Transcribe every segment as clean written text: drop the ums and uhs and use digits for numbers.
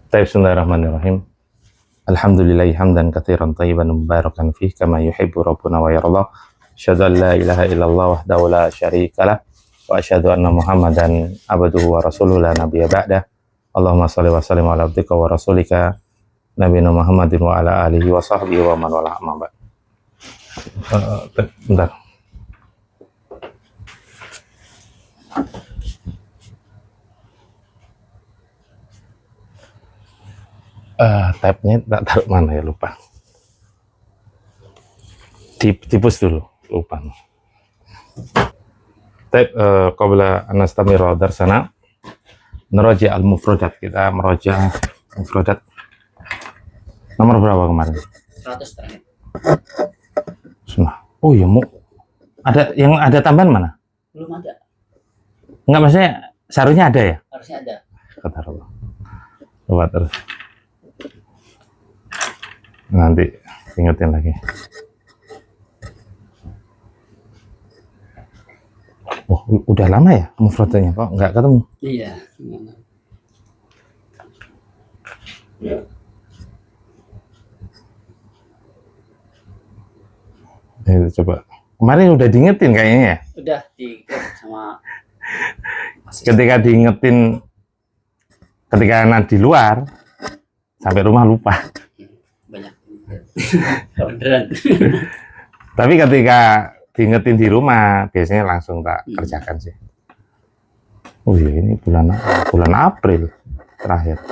Bismillahirrahmanirrahim. Alhamdulillahi hamdan katsiran thayyiban mubarakan fih kama yuhibbu rabbuna wa yarda. Asyhadu an la ilaha illallah wahdahu la syarikalah wa asyhadu anna Muhammadan abduhu wa rasuluhu la nabiyya ba'dah. Allahumma shalli wa sallim ala abdika wa rasulika nabiyina Muhammadin wa ala alihi wa sahbihi wa man wala amma ba'd. Bentar. Tabnya tak taruh mana ya, lupa. Tipus dulu, lupa. Tab qabla an nastamira darsana naraji al-mufradat. Kita meraja mufradat. Nomor berapa kemarin? 100 terakhir. Oh iya, ada yang ada tambahan mana? Belum ada. Enggak, maksudnya seharusnya ada ya? Harusnya ada. Kata Allah. Coba terus. Nanti ingetin lagi. Oh, udah lama ya mufradatnya kok nggak ketemu? Iya. Coba. Kemarin udah diingetin kayaknya ya? Udah diinget sama Ketika diingetin, ketika anak di luar, sampai rumah lupa. banyak. Beneran. Tapi ketika diingetin di rumah, biasanya langsung tak kerjakan sih. Oh iya, ini bulan April terakhir.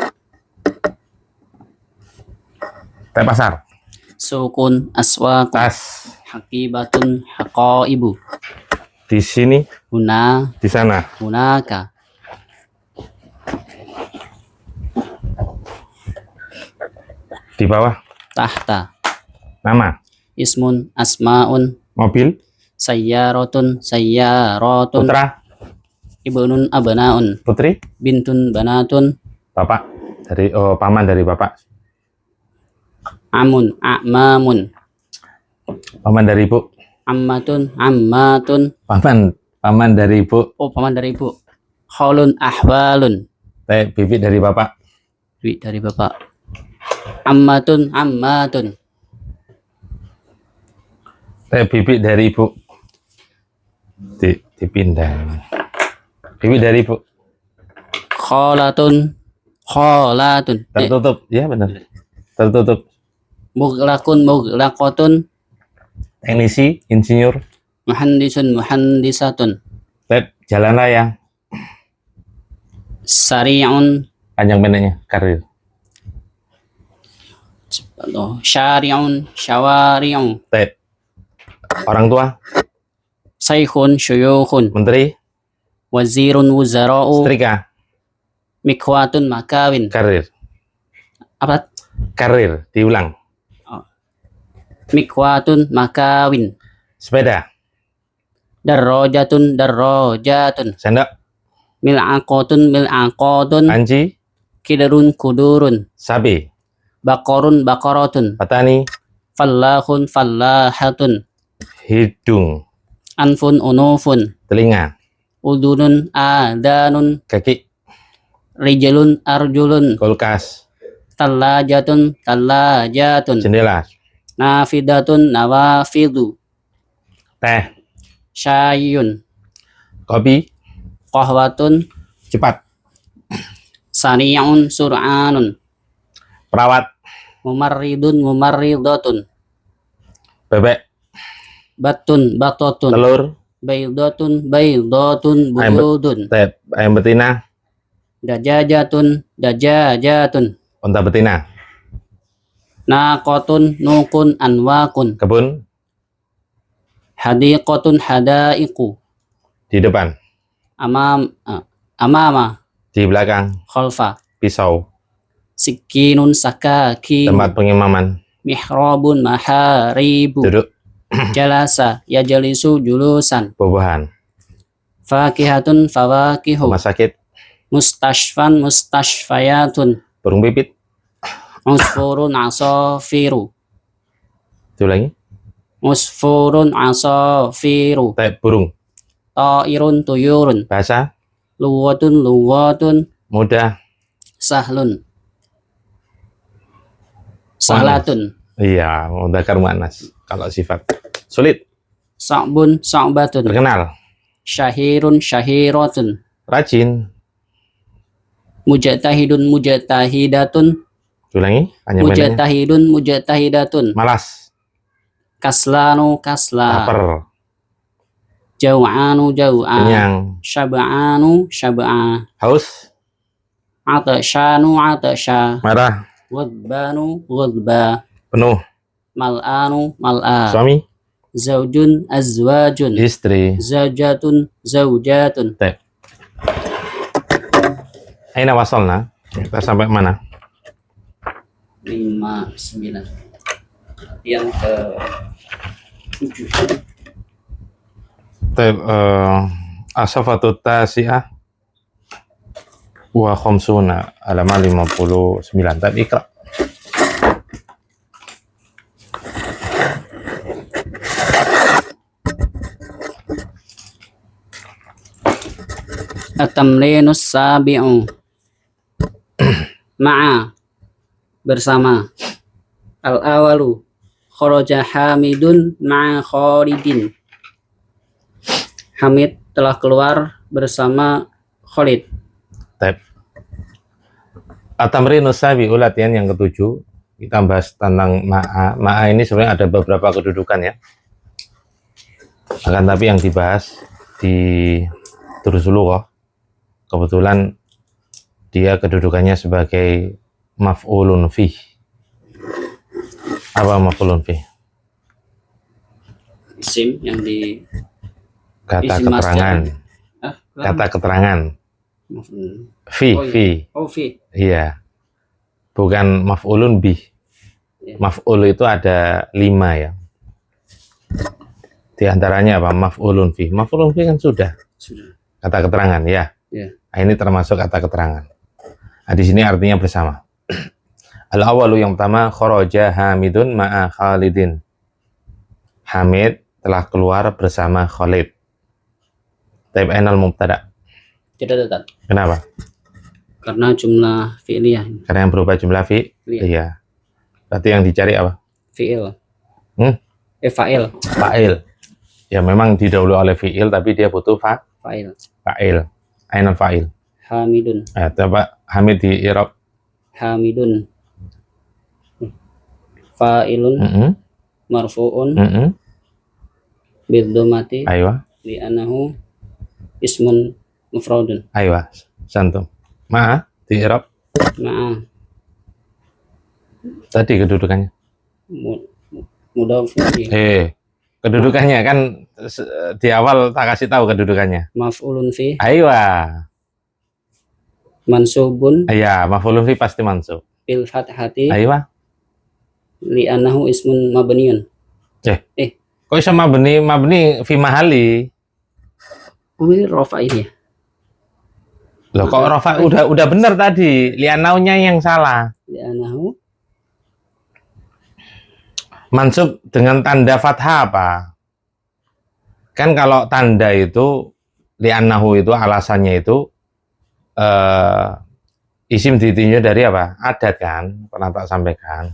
Teh pasar. Sukun aswaqun Tas. haqibatun haqaibu. Di sini, Huna di sana. hunaka. Di bawah. Tahta. Nama. Ismun asmaun. Mobil. Sayyaratun sayyaratun. Putra. Ibnun abnaun. Putri. Bintun banatun. Bapak. Paman dari bapak. Amun a'mamun. Paman dari ibu. Ammatun ammatun. Paman dari ibu. Oh, paman dari ibu. Khalun ahwalun. Teh bibit dari bapak. Bibi dari bapak. Ammatun ammatun. Teh bibit dari ibu. Dipindah. Bibit dari ibu. Kholatun kholatun. Tertutup. Ya benar. Tertutup. Mughlaqun mughlaqatun. Teknisi, insinyur. Muhandisun muhandisatun. Teh jalan raya. Sari'un. Panjang pendeknya karir. Syari'un syawari'un. Teh orang tua. Saikhun syuyukhun. Menteri. Wazirun wuzara'u. Setrika. Mikwatun makawin. Karir. Apa? Karir. Diulang. Mikwatun makawin. Sepeda. Darrojatun darrojatun. Sendok. Mil'aqatun mil'aqatun. Panci. Kidarun kudurun. Sapi. Bakorun bakoratun. Petani. Fallahun fallahatun. Hidung. Anfun unufun. Telinga. Udunun adanun. Kaki. Rijalun arjulun. Kulkas. Tallajatun tallajatun. Jendela. Nafidatun nawafidu. Teh. Syayun. Kopi. Qahwatun. Cepat. Sari'un sur'anun. Perawat. Mumarridun mumarridatun. Bebek. Batun batotun. Telur. Baydatun baydatun bududun. Teh ayam betina. Dajajatun dajajatun. Unta betina. Naqatun nukun anwakun. Kebun. Hadiqatun hadaiqu. Di depan. Amama. Di belakang. Khalfa. Pisau. Sikinun sakakin. Tempat pengimaman. Mihrabun maharibu. Duduk. Jalasa yajalisu julusan. Buah-buahan. Fakihatun fawakihu. Rumah sakit. Mustashfan mustashfayatun. Burung pipit. Usfurun asafiru. Itu lagi. Usfurun asafiru. Teh burung. Ta'irun tuyurun. Bahasa. Luwatun luwatun. Mudah. Sahlun. Sahlatun. Iya, mudzakkar muannas. Kalau sifat sulit, Sa'bun sa'batun. terkenal, Syahirun syahiratun. rajin. Mujtahidun mujtahidatun. Ulangi, hanya pendeknya. Mujtahidun mujtahidatun. Malas, Kaslanu kasla. lapar, Jau'anu jau'a. kenyang, Syab'anu syab'a. haus, Atasyanu atasya. marah, Ghadbanu ghadba. penuh, Mal'anu mal'a. suami, Zaujun azwajun. istri. Zaujatun zaujatun. Aina wasolna? Kita sampai mana? 5, 9. Yang ke 7. As-safatu tasi'ah wa khamsuna halaman 59. Tapi ikra. At-tamrinus sabi'u. Ma'a, bersama. Al-awalu kharaja Hamidun ma'a Khalidin. Hamid telah keluar bersama Khalid. Tab. At-tamrinus sabi'u, latihan yang ketujuh. Kita bahas tentang ma'a. Ma'a ini sebenarnya ada beberapa kedudukan ya. Akan tapi yang dibahas di Durusul Lughah, kebetulan dia kedudukannya sebagai maf'ulun fih. Apa maf'ulun fih? Isim yang di Kata isim keterangan. masdar. Kata keterangan. Fi, Oh, iya. fi. Oh, fi. Iya. Bukan maf'ulun bih. Iya. Maf'ul itu ada 5 ya. Di antaranya apa? Maf'ulun fi. Maf'ulun fi kan sudah. Sudah. Kata keterangan ya. Ya. Nah, ini termasuk kata keterangan. Nah, di sini artinya bersama. Al-awalu, yang pertama, kharaja Hamidun ma'a Khalidin. Hamid telah keluar bersama Khalid. Taib ainal mubtada. Tidak tetap. Kenapa? Karena jumlah fi'liyah. Karena yang berubah jumlah fi. Iya. Iya. Berarti yang dicari apa? Fi'il. Fa'il. Fa'il. Ya memang didahului oleh fi'il, tapi dia butuh Fa'il. fa'il. Ainal fa'il. Hamidun. Coba Hamid di i'rab. Hamidun. Fa'ilun marfu'un biddomati Aywa. li'annahu ismun mufradun. Aywa. Santum. Ma'a di i'rab. Ma'a Tadi kedudukannya. mudhaf Kedudukannya kan di awal tak kasih tahu kedudukannya. maf'ulun fi Aywa. mansubun Iya, maf'ulun fi pasti mansub. bil fathati Aywa. li'annahu ismun mabniun. Kok bisa mabni fi mahali? Ini rafa ini ya. Loh kok rafa udah benar tadi, lianaunya yang salah. Li'annahu Mansub dengan tanda fathah apa? Kan kalau tanda itu li'annahu itu alasannya itu isim ditinjau dari apa? Adat kan, pernah tak sampaikan.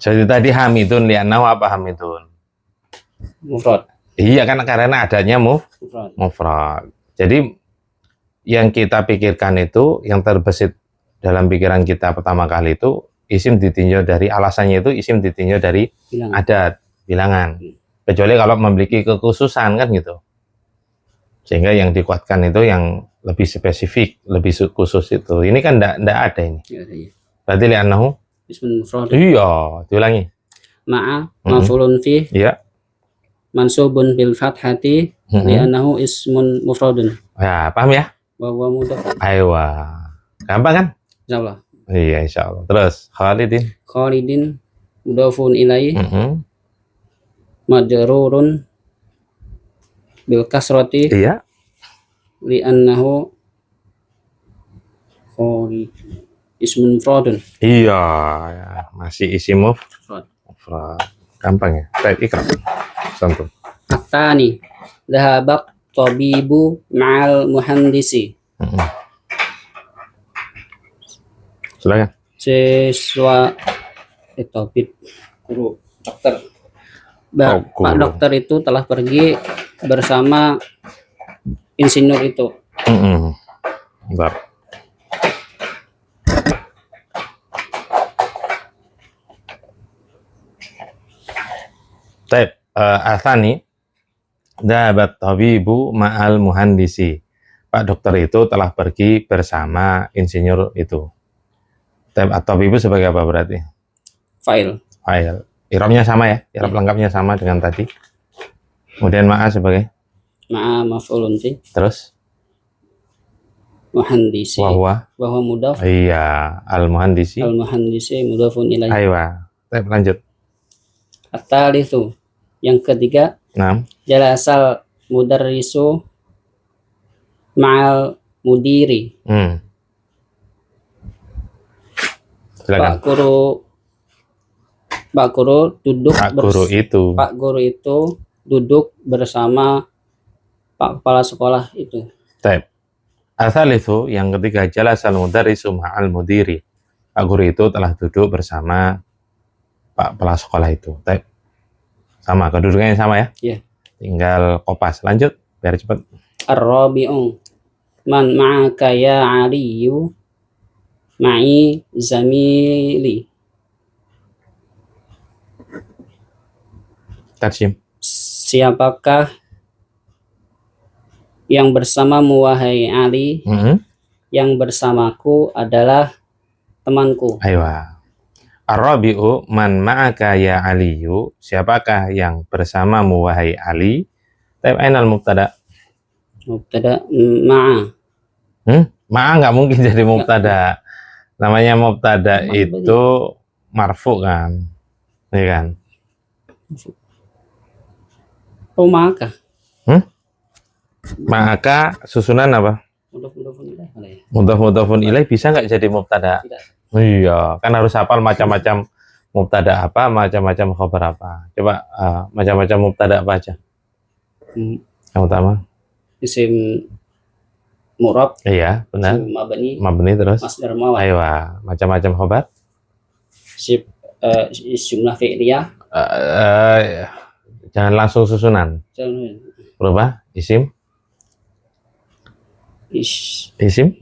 Jadi tadi Hamidun li'annahu apa Hamidun? mufrad. Iya kan karena adanya Mufrad. mufrad. Jadi yang kita pikirkan itu, yang terbesit dalam pikiran kita pertama kali itu isim ditinjau dari alasannya, itu isim ditinjau dari Bilangan. adat, bilangan. Kecuali kalau memiliki kekhususan kan gitu. Sehingga yang dikuatkan itu yang lebih spesifik, lebih khusus itu. Ini kan enggak ada ini. Ya, ya. Berarti li'annahu? Ismun mufrad. Iya, diulangi. Ma'a maf'ulun fi Iya. mansubun bil fathati li'annahu ismun mufradun. Ya, paham ya? Wa huwa mudhaf. Aywa. Gampang kan? Insyaallah. Iya, insyaallah. Terus Khalidin. Khalidin mudhafun ilaihi majrurun bil kasrati Iya. li'annahu Khalid ismun mufradun. Iya, ya. Masih isi Mufrad. mufrad. Gampang ya. Baik, ikra. Santum. Atani dhahabak tabibu ma'al muhandisi. Silakan. siswa topik guru dokter. Pak guru. dokter itu telah pergi bersama insinyur itu. Bentar. Baik, Athani dhahabat tabibu ma'al muhandisi. Pak dokter itu telah pergi bersama insinyur itu. Tabibu sebagai apa berarti? Fa'il. Fa'il. I'rabnya sama ya? I'rab lengkapnya sama dengan tadi. Kemudian ma'a sebagai? Ma'a maf'ulun fi. Terus? Muhandisi. Wahwa mudhaf. Iya, al-muhandisi. Al-muhandisi mudhafun ilaih. Aywa. Baik, lanjut. At-talitsu. Yang ketiga, jalasal mudarrisu ma'al mudiri. Silakan. Pak guru duduk Pak guru itu duduk bersama Pak kepala sekolah itu. Baik. Asal-itu yang ketiga, jalasal mudarrisu ma'al mudiri. Pak guru itu telah duduk bersama Pak kepala sekolah itu. Baik. Sama, kedudukannya sama ya? Iya. Tinggal kopas. Lanjut, biar cepat. Ar-rabi'u man ma'aka ya aliyu ma'i zamili. Tarjim. Siapakah yang bersamamu wahai Ali? Yang bersamaku adalah temanku. Aywa. Ar-rabi'u man ma'aka ya aliyu. Siapakah yang bersamamu wahai Ali? Taib ainal mubtada. Mubtada ma'a. Ma'a nggak mungkin jadi mubtada. Namanya mubtada itu marfu kan? Iya kan? Oh, maka. Maka susunan apa? Mudhaf-mudhafun ilaih bisa nggak jadi mubtada? Tidak. Iya, kan harus hafal macam-macam mubtada apa, macam-macam khabar apa. Coba macam-macam mubtada apa aja? Yang utama? Isim mu'rab. Iya, benar. Mabni terus. Masdar mawad. Aywa, macam-macam khabar. Jumlah fi'liyah. Jangan langsung susunan. Berubah? Isim? Isim?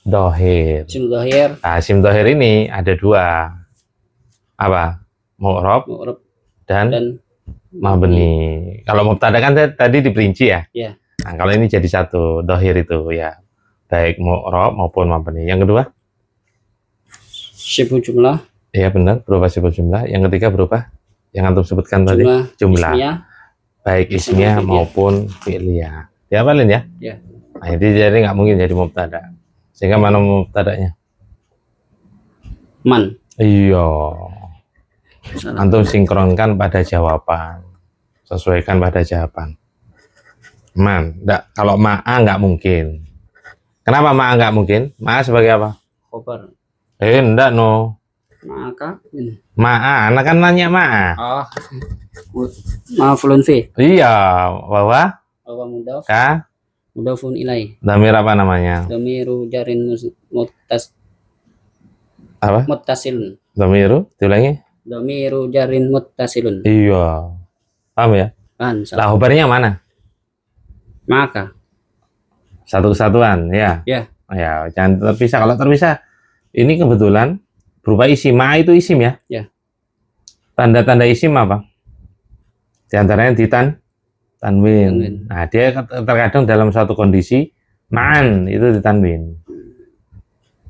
Dohir. Isim dohir. Isim dohir ini ada dua. Apa? Mu'rab dan mabni. Kalau mubtada kan tadi diperinci ya? Iya. Nah, kalau ini jadi satu, dohir itu ya. Baik mu'rab maupun mabni. Yang kedua? Syibhu jumlah. Iya benar, berubah syibhu jumlah. Yang ketiga berubah? Yang antum sebutkan tadi? Jumlah. Ismiyah. Baik ismiyah maupun fi'liyah. Dihafalin ya? Iya. Nah, itu jadi nggak mungkin jadi mubtada. Sehingga mana mubtadanya? Man. Iya. Antum sinkronkan pada jawaban. Sesuaikan pada jawaban. Man. Kalau ma'a nggak mungkin. Kenapa ma'a nggak mungkin? Ma'a sebagai apa? Khobar. Enggak no. Maka. Ma'a. Anak kan nanya ma'a. Oh. Maf'ulun fi. Iya. Bahwa? Bahwa mudhaf. Mudhafun ilaih. Damir apa namanya? Damiru jarin muttasilun. Damiru, diulangi. Damiru jarin muttasilun. Iya. Paham ya? Lah khobarnya mana? Maka. Satu kesatuan, ya. Ya. Ya, jangan terpisah. Kalau terpisah, ini kebetulan berupa isim. Ma itu isim ya? Ya. Tanda-tanda isim apa? Di antaranya tanwin. Nah, dia terkadang dalam suatu kondisi ma'an itu ditanwin.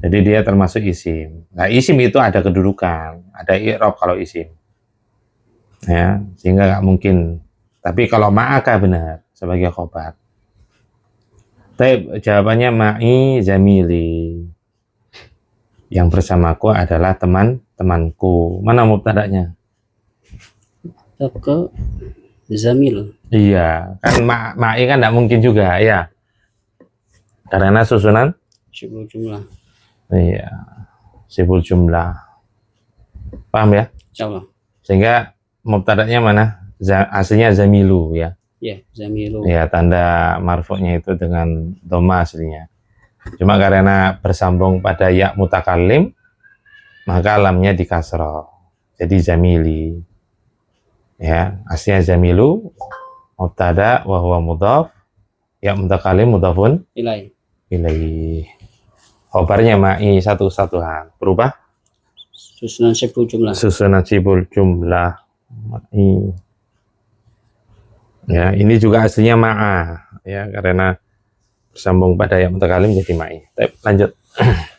Jadi dia termasuk isim. Nah, isim itu ada kedudukan, ada i'rab kalau isim. Ya, sehingga nggak mungkin. Tapi kalau ma'aka benar sebagai khobar. Tapi jawabannya ma'i zamili. Yang bersamaku adalah teman-temanku. Mana mubtada'nya? Ke zamil. Iya, kan ma'i kan tidak mungkin juga, ya. Karena susunan Syibhu jumlah. Iya, syibhul jumlah. Paham ya? Insyaallah. Sehingga mubtada'nya mana? Aslinya zamilu ya. Ya, zamilu. Ya, tanda marfu'nya itu dengan dhamma aslinya. Cuma karena bersambung pada ya mutakallim, maka lamnya di kasroh. Jadi zamili. Ya, aslinya zamilu mubtada wa huwa mudhaf, ya mutakalim mudhafun Ilai. ilaih. Khobarnya ma'i satu-satuan. Berubah? Susunan sibuk jumlah. Susunan sibul jumlah ma'i. Ya, ini juga aslinya ma'a, ya, karena bersambung pada yang mutakalim jadi ma'i. Lanjut.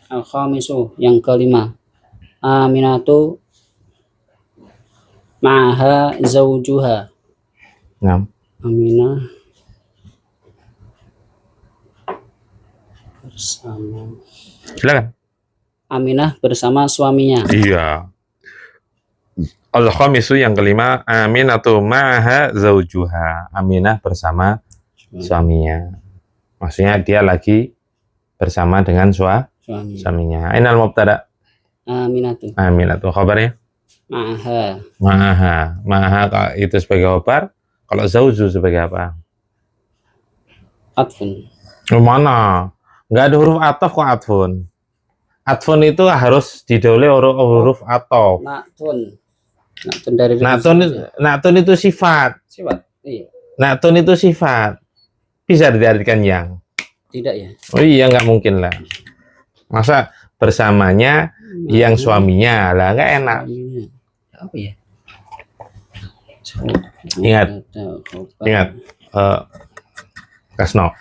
Al-khamisu, yang kelima. Aminatu ma'aha zawjuha. Nah, Aminah bersama silakan. Aminah bersama suaminya. Iya. Al-khamisu yang kelima, Aminatu ma'aha zaujuha. Aminah bersama suaminya. Maksudnya dia lagi bersama dengan Suaminya. suaminya. Ainal mubtada? Aminatu Aminatu. Khabarnya? ma'aha. Ma'aha. Ma'aha itu sebagai khabar. Kalau zauju sebagai apa? Atfun. Mana? Nggak ada huruf ataf kok atfun. Atfun itu harus didahului huruf ataf. Na'tun. Na'tun dari Na'tun itu sifat. sifat. Iya. Na'tun itu sifat. Bisa diartikan yang. Tidak ya. Oh iya, nggak mungkin lah. Masa bersamanya yang suaminya lah, nggak enak. Suaminya. Apa ya? Ingat. Ingat, Kasno.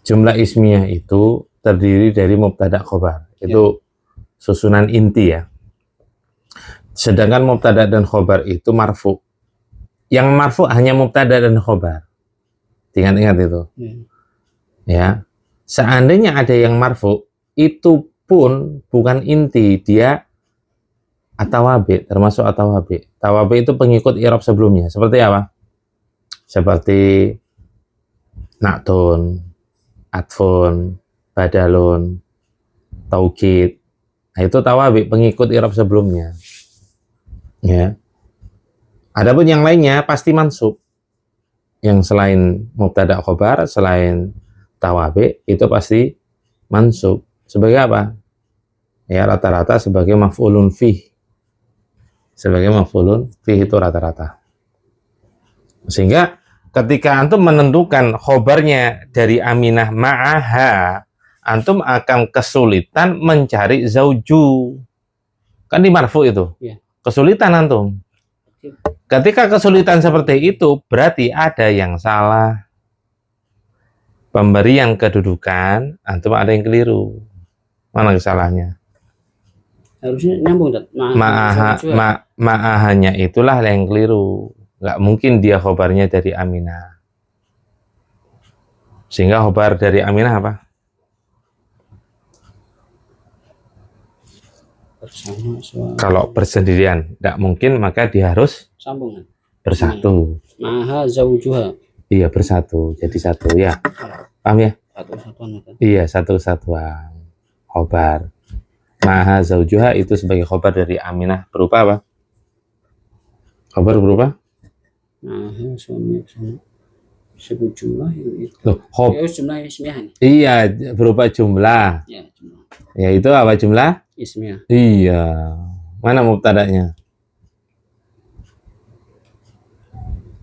Jumlah ismiyah itu terdiri dari mubtada khobar. Itu susunan inti ya. Sedangkan mubtada dan khobar itu marfu. Yang marfu hanya mubtada dan khobar. Ingat-ingat itu. Ya. Seandainya ada yang marfu, itu pun bukan inti, dia atawabi, termasuk atawabi. Tawabi itu pengikut i'rab sebelumnya. Seperti apa? Seperti na'tun, atfun, badalun, taukid. Nah, itu tawabi, pengikut i'rab sebelumnya. Ya. Adapun yang lainnya pasti mansub. Yang selain mubtada khobar, selain tawabi, itu pasti mansub. Sebagai apa? Ya, rata-rata sebagai maf'ulun fih. Sebagai maf'ulun fih itu rata-rata. Sehingga ketika antum menentukan khobarnya dari Aminah ma'aha, antum akan kesulitan mencari zauju. Kan di marfu itu. Ya. Kesulitan antum. Ketika kesulitan seperti itu, berarti ada yang salah. Pemberian kedudukan, antum ada yang keliru. Mana kesalahannya? Harusnya nyambung, Tat. Ma'ahanya itulah yang keliru. Nggak mungkin dia khobarnya dari Aminah. Sehingga khobar dari Aminah apa? Bersama suami. Kalau bersendirian, nggak mungkin, maka dia harus Sambung. bersatu. Ma'aha zawjuha. Iya, bersatu. Jadi satu, ya. Paham ya? Satu-satuan. Iya, satu-satuan. Khobar. Ma'aha zawjuha itu sebagai khobar dari Aminah. Berupa apa? Khobar berupa? Ma'aha suami bersama. Sebut jumlah itu. Loh, Jumlah ismiyah nih. iya, berupa jumlah. Ya, jumlah. Ya, itu apa jumlah? Ismiyah. Iya. Mana mubtada'nya?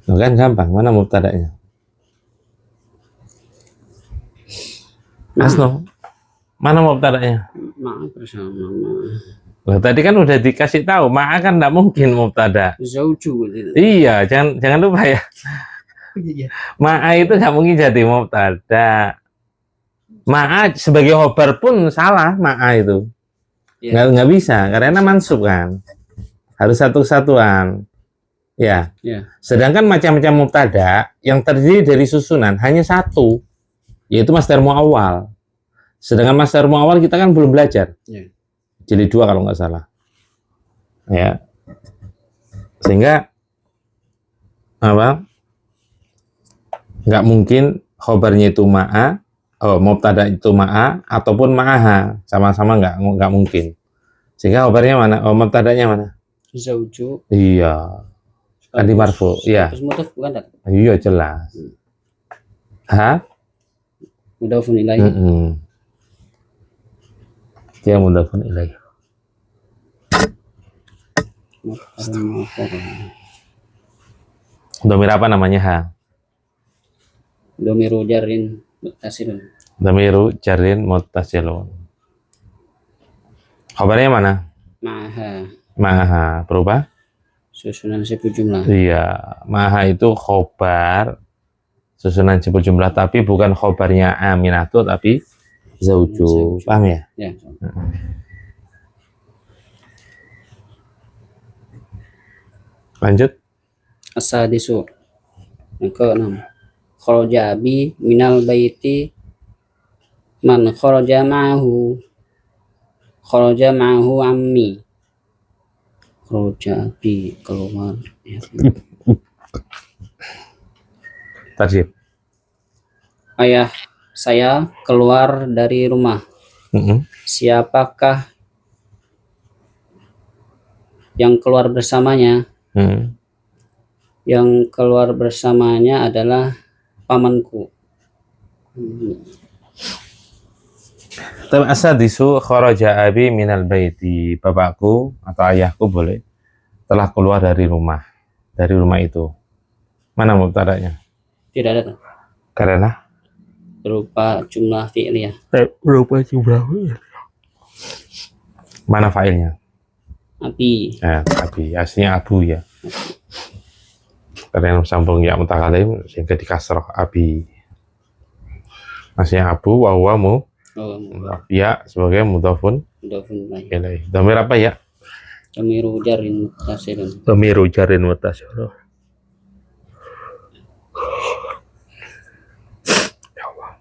Loh, kan gampang. Mana mubtada'nya? Asno. Mana mubtada'nya? Ma'a bersama. Loh, tadi kan udah dikasih tahu, ma'a kan enggak mungkin mubtada. Zauju gitu. Iya, jangan lupa ya. Iya. Ma'a itu nggak mungkin jadi mubtada. Ma'a sebagai khobar pun salah, ma'a itu. Ya. Nggak bisa, karena mansub kan. Harus satu-satuan. Ya. Ya. Sedangkan macam-macam mubtada yang terdiri dari susunan hanya satu, yaitu masdar muawwal. Sedangkan masdar muawwal kita kan belum belajar. Ya. Jilid 2 kalau nggak salah. Ya. Sehingga apa? Nggak mungkin khobarnya itu ma'a, mubtada itu ma'a ataupun ma'aha, sama-sama nggak mungkin. Sehingga khobarnya mana? Mubtadanya mana? Zauju. Iya. Kan di marfu, iya. Terus mudhaf bukan, Tat? Iya, jelas. Hah? Mudhafun ilaih. Dia mudhafun ilaih. Domir apa namanya ha? Domiru jarin muttasilun. Damiru jarin muttasilun. Khabarnya mana? Ma'aha. Maha berubah? Susunan sifat jumlah. Iya, maha itu khobar susunan jemput jumlah, tapi bukan khobarnya aminatu tapi zauju. Paham ya? Ya. Lanjut. As-sadisu. Yang ke-6. Kharaja abi minal baiti man kharaja ma'ahu. Kharaja ma'ahu ammi. Kharaja abi keluar. Ya. Tarjib. Ayah saya keluar dari rumah. Siapakah yang keluar bersamanya? Yang keluar bersamanya adalah pamanku. Asadisu kharaja abi minal baiti. Bapakku atau ayahku boleh telah keluar dari rumah. Dari rumah itu. Mana mubtada'nya? Tidak ada. Karena Berupa jumlah fi'liyah. berupa jumlah fi'liyah. Mana fa'ilnya? Abi. Abi. Aslinya abu ya. Karena sambung ya mutakalim sehingga dikasroh abi. Aslinya abu wa huwa ya sebagai mudhafun ilaih. Dhamir apa ya? Dhamiru jarin muttasilun. Dhamiru jarin muttasilun. Ya Allah.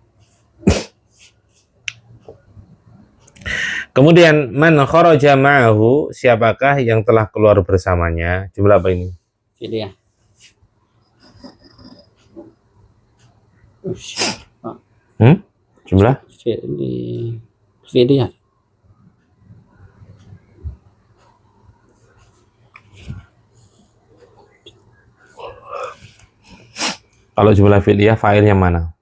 Kemudian man kharaja ma'ahu, siapakah yang telah keluar bersamanya? Jumlah apa ini? Fi'liyah. Jumlah? Fi'liyah. Kalau jumlah fi'liyah, fa'ilnya mana?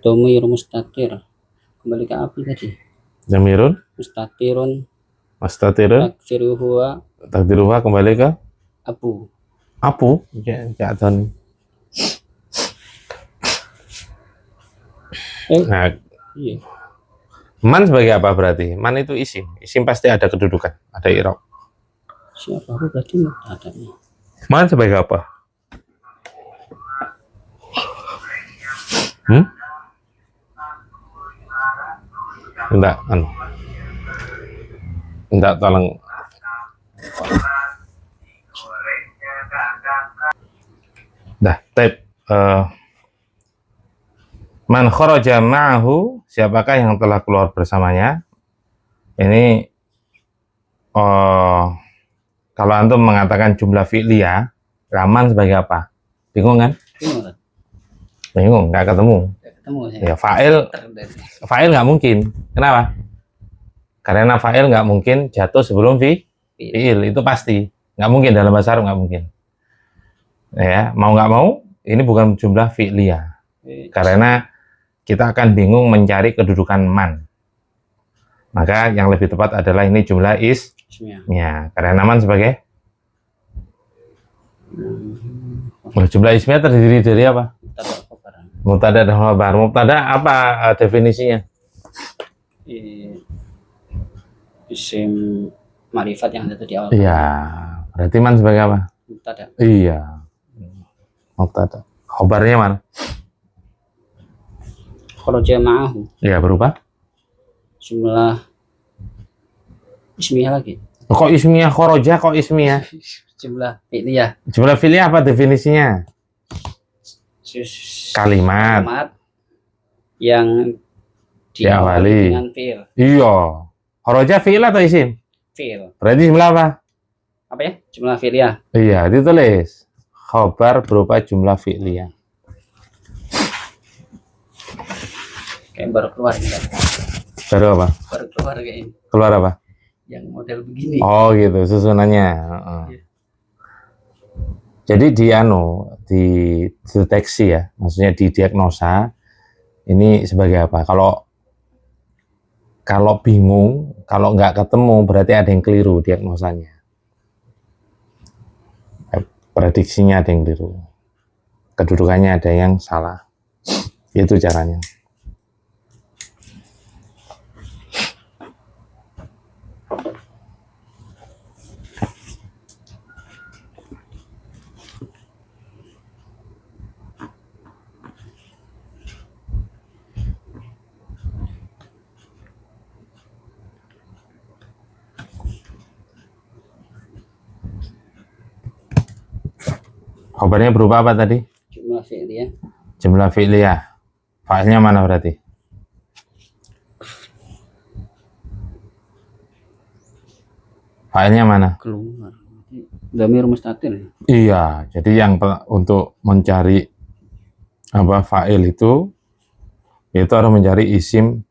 Dhamir mustatir. Kembali ke api tadi. Dhamirun? Mustatirun. Mustatirun? Takdiruha kembali ke? Abu. Abu? Ya, jatuh. Nah, iya. Man sebagai apa berarti? Man itu isim. Isim pasti ada kedudukan, ada i'rab. Siapa aku berarti mubtada'nya. Man sebagai apa? Enggak, tolong. Man kharaja ma'ahu, siapakah yang telah keluar bersamanya? Ini kalau antum mengatakan jumlah fi'liyah, man sebagai apa? Bingung kan? Bingung, nggak ketemu. Ya, fa'il nggak mungkin. Kenapa? Karena fa'il nggak mungkin jatuh sebelum fi'il, itu pasti. Nggak mungkin, dalam bahasa Arab nggak mungkin. Ya, mau nggak mau, ini bukan jumlah fi'liyah. Karena kita akan bingung mencari kedudukan man. Maka yang lebih tepat adalah ini jumlah ismiyah. Karena man sebagai jumlah ismiyah terdiri dari apa? Mubtada dan khabar. Mubtada apa definisinya? Isim ma'rifat yang ada di awal. Iya. Berarti man sebagai apa? Mubtada. Iya. Mubtada. Khabarnya mana? Kharaja ma'ahu. Iya, berubah? Jumlah ismiyah lagi. Kok ismiyah kharaja, kok ismiyah? Jumlah fi'liyah. Jumlah fi'liyah apa definisinya? Kalimat yang diawali dengan fi'il. Iya. Kharaja fi'il atau isim? Fi'il. Berarti jumlah apa? Apa ya? Jumlah fi'liyah. Iya, ditulis. Khabar berupa jumlah fi'liyah. Kayak baru keluar nih kan? Baru apa? Baru keluar kayak ini. Keluar apa? Yang model begini. Oh gitu, susunannya. Iya. Jadi di deteksi ya, maksudnya di diagnosa ini sebagai apa? Kalau bingung, kalau nggak ketemu berarti ada yang keliru diagnosanya. Prediksinya ada yang keliru. Kedudukannya ada yang salah. Itu caranya. Khobarnya berupa apa tadi? Jumlah fi'liyah. Jumlah fi'liyah. Fa'ilnya mana berarti? Fa'ilnya mana? Keluar. Dhamir mustatir. Iya, jadi yang untuk mencari apa fa'il itu harus mencari isim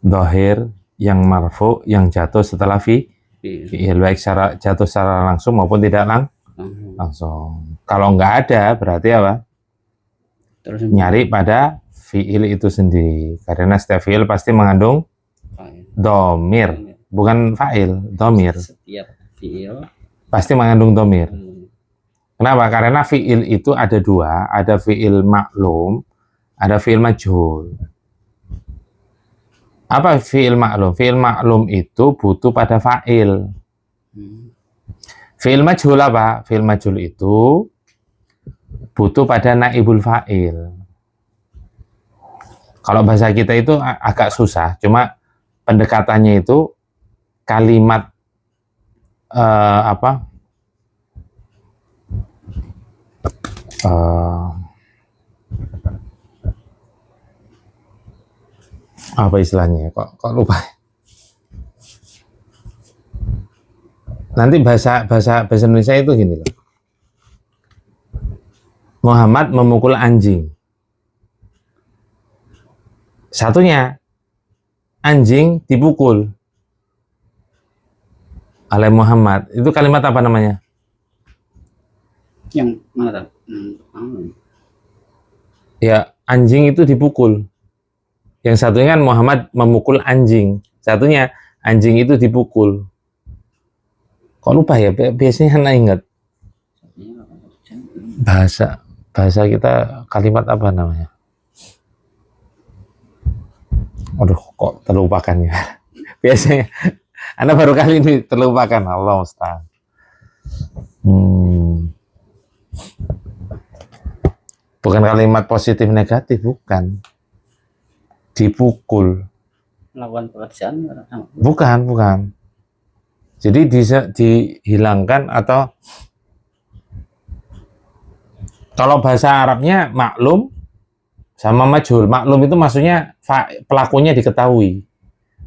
dhahir yang marfu yang jatuh setelah fi'il, baik secara jatuh secara langsung maupun tidak langsung. Kalau nggak ada berarti apa? Terus Nyari pada fi'il itu sendiri, karena setiap fi'il pasti mengandung domir, bukan fa'il, domir. Setiap fi'il Pasti mengandung domir. Kenapa? Karena fi'il itu ada dua, ada fi'il maklum, ada fi'il majhul. Apa fi'il maklum? Fi'il maklum itu butuh pada fa'il. Fi'il majhul apa? Fi'il majhul itu butuh pada naibul fa'il. Kalau bahasa kita itu agak susah, cuma pendekatannya itu kalimat apa istilahnya? Kok lupa? Nanti bahasa Indonesia itu gini loh. Muhammad memukul anjing. Satunya anjing dipukul oleh Muhammad. Itu kalimat apa namanya? Yang mana? Ya, anjing itu dipukul. Yang satunya kan Muhammad memukul anjing. Satunya anjing itu dipukul. Kok lupa ya? Biasanya anak ingat. Bahasa kita kalimat apa namanya? Aduh, kok terlupakan ya? Biasanya Anda baru kali ini terlupakan. Allah Ustaz. Bukan kalimat positif negatif, bukan. Dipukul. Melakukan pekerjaan? Bukan. Jadi dihilangkan atau kalau bahasa Arabnya maklum sama majhul. Maklum itu maksudnya pelakunya diketahui.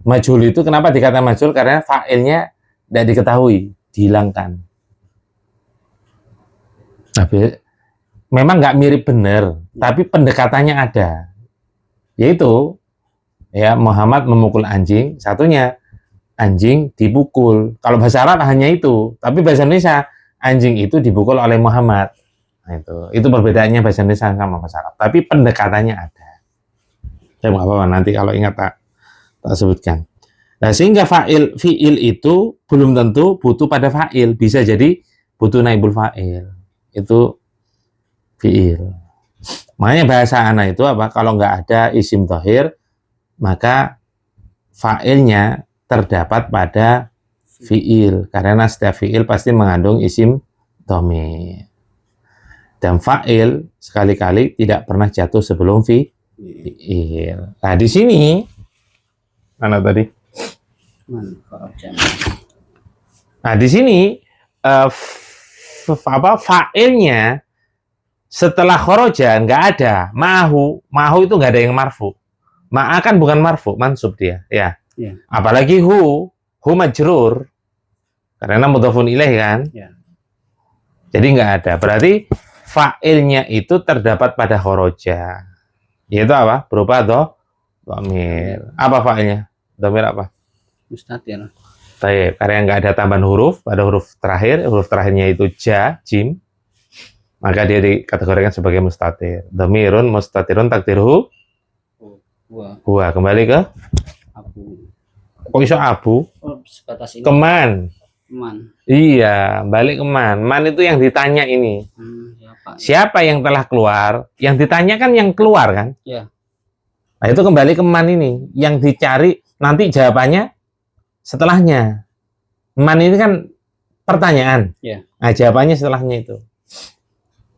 Majhul itu kenapa dikatakan majhul? Karena fa'ilnya tidak diketahui, dihilangkan. Tapi memang nggak mirip benar, tapi pendekatannya ada. Yaitu ya Muhammad memukul anjing, satunya anjing dipukul. Kalau bahasa Arab hanya itu, tapi bahasa Indonesia anjing itu dipukul oleh Muhammad. Nah, itu perbedaannya bahasa Indonesia sama bahasa Arab. Tapi pendekatannya ada. Ya nggak apa-apa, nanti kalau ingat tak sebutkan. Nah, sehingga fi'il itu belum tentu butuh pada fa'il, bisa jadi butuh naibul fa'il. Itu fi'il. Makanya bahasa anak itu apa? Kalau nggak ada isim dhahir, maka fa'ilnya terdapat pada fi'il, karena setiap fi'il pasti mengandung isim dhamir. Dan fa'il sekali-kali tidak pernah jatuh sebelum fi'il. Nah, di sini mana tadi? Nah, di sini fa'ilnya setelah khoroja nggak ada. Mahu itu nggak ada yang marfu. Ma'a kan bukan marfu, mansub dia, ya. Apalagi hu majrur, karena mudhafun ilaih kan. Jadi nggak ada. Berarti fa'ilnya itu terdapat pada khoroja. Yaitu apa? Berupa dhamir. Apa fa'ilnya? Dhamir apa? Mustatir. Baik, karena nggak ada tambahan huruf pada huruf terakhirnya itu jim, maka dia dikategorikan sebagai mustatir. Dhamirun mustatirun takdirhu huwa. Kembali ke Abu. Kok iso abu? Oh, sebatas ini. Keman. Man. Iya, balik ke man. Man itu yang ditanya ini. Siapa? Siapa yang telah keluar? Yang ditanya kan yang keluar kan? Ya. Nah, itu kembali ke man ini. Yang dicari nanti jawabannya setelahnya. Man ini kan pertanyaan. Ya. Nah, jawabannya setelahnya itu.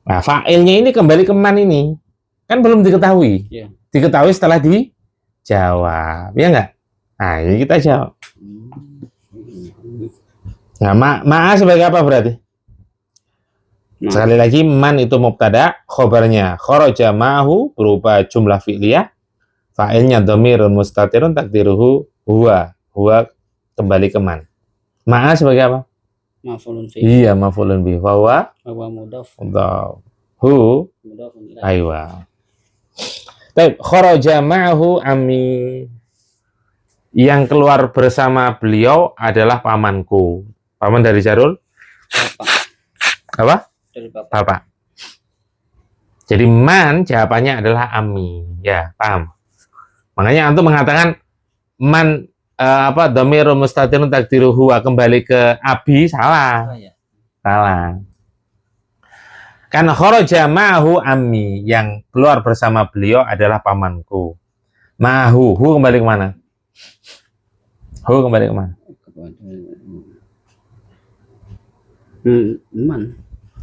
Nah, fa'ilnya ini kembali ke man ini. Kan belum diketahui. Ya. Diketahui setelah dijawab. Ya enggak? Nah, ini kita jawab. Nah, ma'a sebagai apa berarti? Sekali lagi, man itu mubtada, khobarnya kharaja ma'ahu berupa jumlah fi'liyah, fa'ilnya dhamirun mustatirun takdiruhu huwa. Huwa kembali ke man. Ma'a sebagai apa? Maf'ulun fi. Iya, maf'ulun bi. Wa Mudhaf. hu Mudhafun ilaih. aywa. Baik, kharaja ma'ahu ammi. Yang keluar bersama beliau adalah pamanku. Paman dari Jarul? Bapak. Apa? Dari bapak. Bapak. Jadi man jawabannya adalah ammi. Ya, paham. Makanya antum mengatakan man dhamirun mustatirun takdiruhu kembali ke abi, salah. Ya. Salah. Karena kharaja ma'ahu ammi, yang keluar bersama beliau adalah pamanku. Ma'ahu, hu kembali ke mana? Hu kembali ke mana? Man.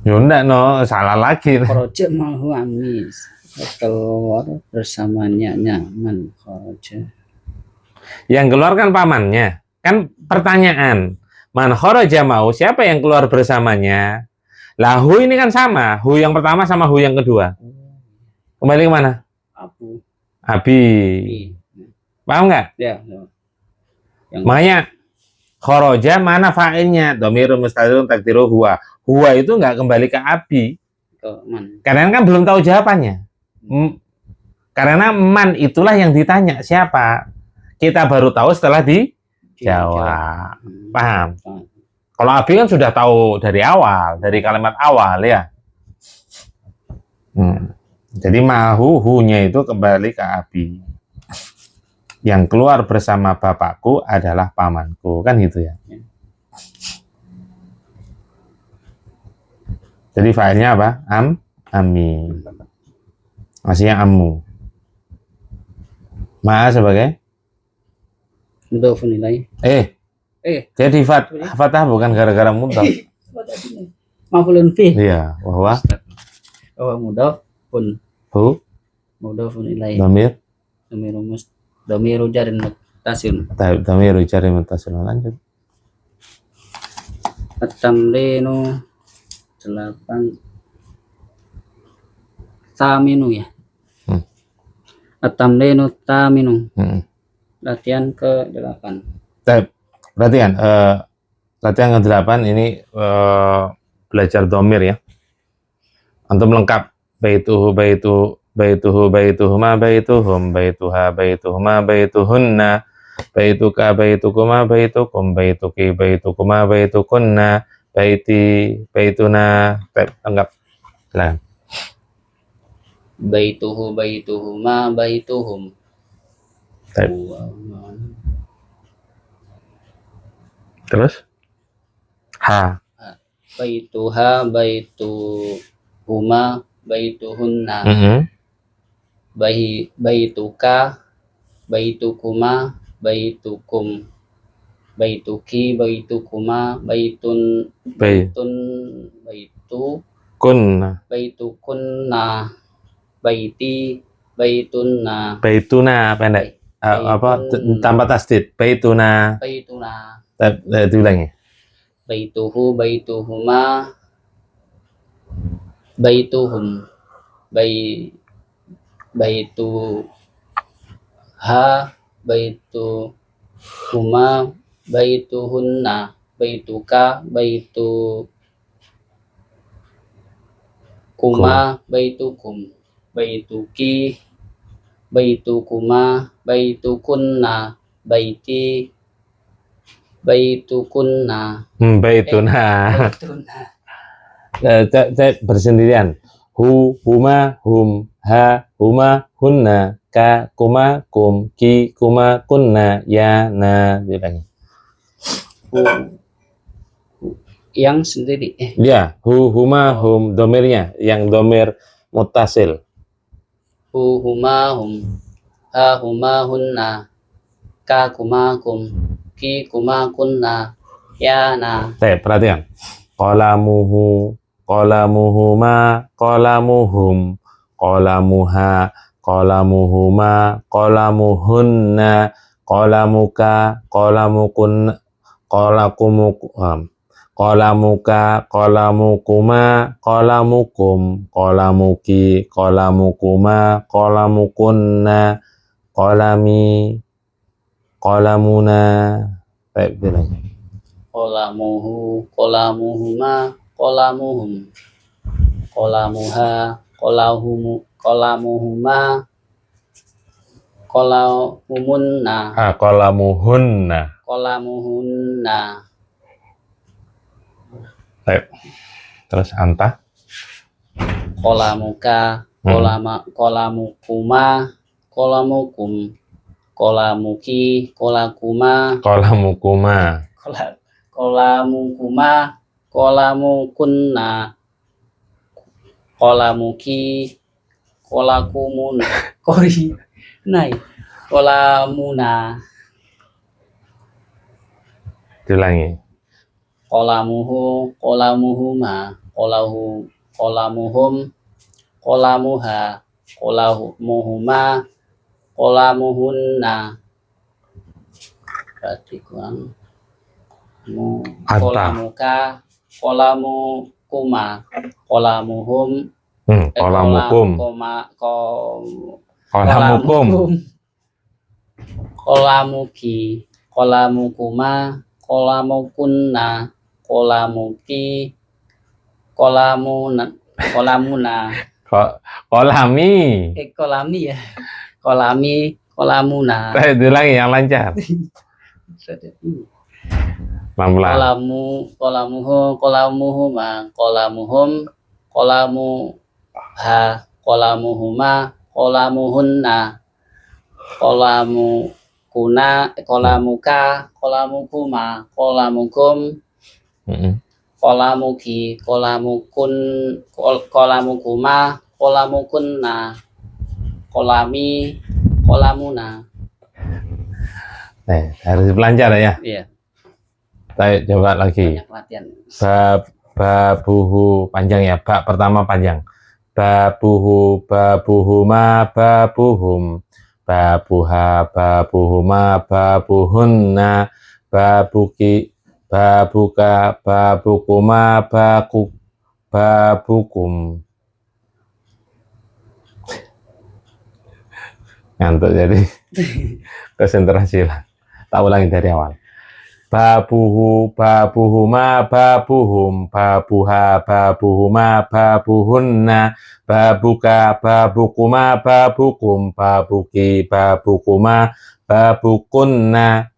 Yunda no, salah lagi. Kharaja ma'ahu ammi. Keluar bersamanya man kharaja. Yang keluar kan pamannya. Kan pertanyaan. Man kharaja ma'ahu, siapa yang keluar bersamanya? Lah hu ini kan sama. Hu yang pertama sama hu yang kedua. Kembali ke mana? Abu. Abi. Paham nggak? Ya. Makanya kharaja mana fa'ilnya? Dhamirun mustatirun takdiruhu huwa. Huwa itu nggak kembali ke abi. Ke man. Karena kan belum tahu jawabannya. Karena man itulah yang ditanya siapa. Kita baru tahu setelah dijawab. Paham? Kalau abi kan sudah tahu dari awal, dari kalimat awal ya. Jadi mahu hu-nya itu kembali ke abi. Yang keluar bersama bapakku adalah pamanku, kan gitu ya. Jadi fa'ilnya apa? Ami. Maksudnya ammu. Ma sebagai Mudhafun ilaih. Jadi fatah bukan gara-gara mudhaf. Maf'ulun fi. Iya, wahwa mudhafun. hu Mudhafun ilaih. dhamir Dhamiru jarin muttasil. dhamiru jari muttasil. Lanjut. At-tamrinu 8 taminu ya. At-tamrinu taminu. Latihan ke-8. Perhatian, latihan ke-8 ini belajar dhamir ya. Antum lengkap baituhu baituhuma baituhum baituha baituhuma baituhunna baituka baitukuma baitukum baituki baitukuma baitukunna baiti baituna. Lengkap. Silakan. Baituhu baituhuma baituhum. Terus ha. Baituha baituhuma baituhunna. Baituka baitukuma baitukum baituki baitukuma baitu kunna baitukunna baiti baituna pendek tanpa tasdid baituna diulangi. Baituhu baituhuma baituhum baituha baituhuma baituhunna baituka baitukuma baitukum baituki baitukuma baitukunna baiti baitukunna baituna. Bersendirian. Hu, huma, hum, ha, huma, hunna. ka kuma kum, ki kuma kunna, ya na. Diulangi. Hu, yang sendiri. Ya, huma hum, domirnya yang domir mutasil. Hu huma hum, ha huma hunna, ka kuma kum, ki kuma kunna, ya na. Perhatikan. Qalamuhu, qalamuhuma, qalamuhum, qalamuha, qalamuhuma, qalamuhunna, qalamuka, qalamukun, qalamuka, qalamukuma, qalamukum, qalamuki, qalamukuma, qalamukunna, qalami, qalamuna. Bilang. Qalamuhu, qalamuhuma, qalamuhum, qalamuha, qalamuhuma, qalamumunna, Qalamuhunna. qalamuhunna. Terus anta? Qalamuka, qalamukuma, qalamukum, qalamuki, qalakuma, Qalamukuma. qalamukuma, qalamukunna, qalamuki, qalakumun, qalamuna. Diulangi. Qalamuhu, qalamuhuma, qalamuhum, qalamuha, qalamuhuma, qalamuhunna. Berarti kurang qalamuka, qalamukuma, qalamuhum, Qalamukum. Qalamukum. Qalamuki, qalamukuma, qalamukunna, qalamuki, qalamuna, Qolami. qalami ya, qalami, qalamuna. Diulangi yang lancar. Pelan-pelan. Qalamuhu, qalamuhuma, qalamuhum, qalamuha, qalamuhuma, qalamuhunna, qalamukuna, qalamuka, qalamukuma, qalamukum, qalamuki, qalamukuma, qalamukunna, qalami, qalamuna. Harus belajar ya. Iya. Coba lagi. Banyak latihan. Babuhu panjang ya. Bak pertama panjang. Babuhu, babuhuma, babuhum, babuha, babuhuma, babuhunna, babuki, babuka, babukuma, babukum. Ngantuk jadi konsentrasi lah. Tak ulangi dari awal. Babuhu, babuhuma, babuhum, babuha, babuhuma, babuhunna, babuka, babukuma, babukum, babuki, babukuma, babukunna,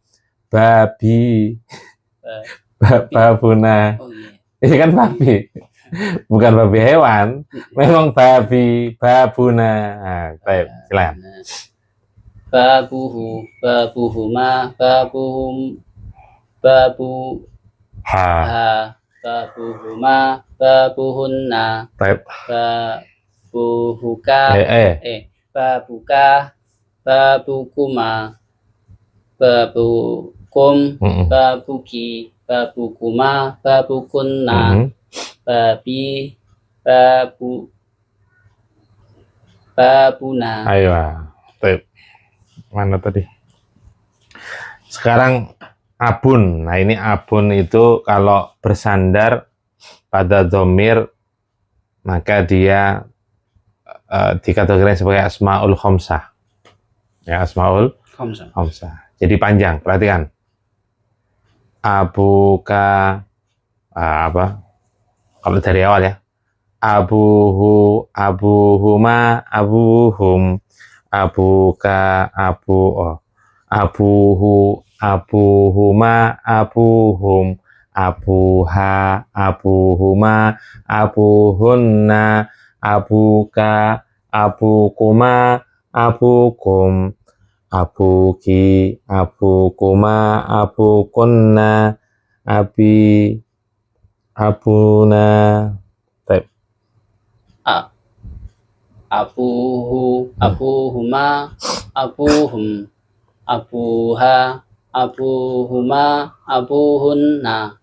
babi, babuna. Oh iya. Ini kan babi, bukan babi hewan. Memang babi, babuna. Nah, silakan. Babuhu, babuhuma, babuhum, babuha, babuhuma, babuhunna, babuhuka, babuka, babukuma, babukum, babuki, babukuma, babukunna, babi, babuna. Ayo, mana tadi? Sekarang abun. Nah, ini abun itu kalau bersandar pada dhamir maka dia dikategorikan sebagai asmaul khamsah. Ya, asmaul khamsah. Jadi panjang, perhatikan. Abuka, apa? Kalau dari awal ya. Abuhu, abuhuma, abuhum, abuka, abuhu, abuhuma, abuhum, abuha, abuhuma, abuhunna, abuka, abukuma, abukum, abuki, abukuma, abukunna, abi, abuna. Baik. A, abuhuma, abuhum, abuha, abuhuma, abuhunna,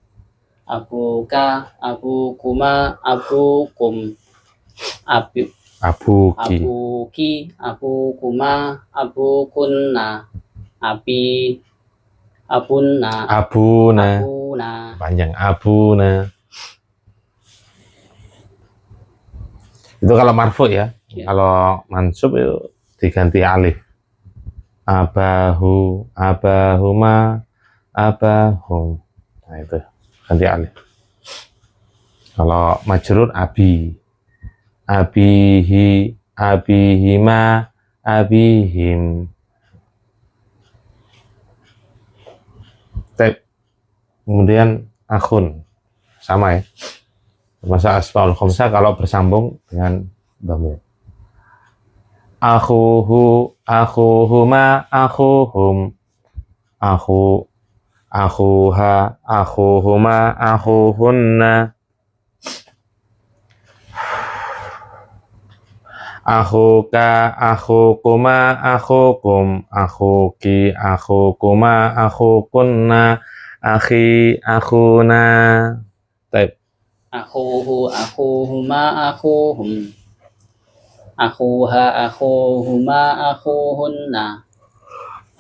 abuka, abukuma, abukum, abi, Abuki, abuki, abukuma, abukunna, abi, abunna, abuna. abuna. Panjang, abuna. Itu kalau marfu ya. Ya. Kalau mansub itu diganti alif. Abahu, abahuma, abahum. Nah itu ganti alif. Kalau majrur abi, abihi, abihima, abihim. Kemudian akhun, sama ya. Masa asmaul khamsah kalau bersambung dengan dhamir. Akhuhu, akhuhuma, akhuhum, akhu, akhuha, akhuhuma, akhuhunna, akhuka, akhukuma, akhukum, akhuki, akhukuma, akhukunna, akhi, akhuna. Baik. Akhuhu, akhuhuma, akhuhum, akhuha, akhuhuma, akhuhunna,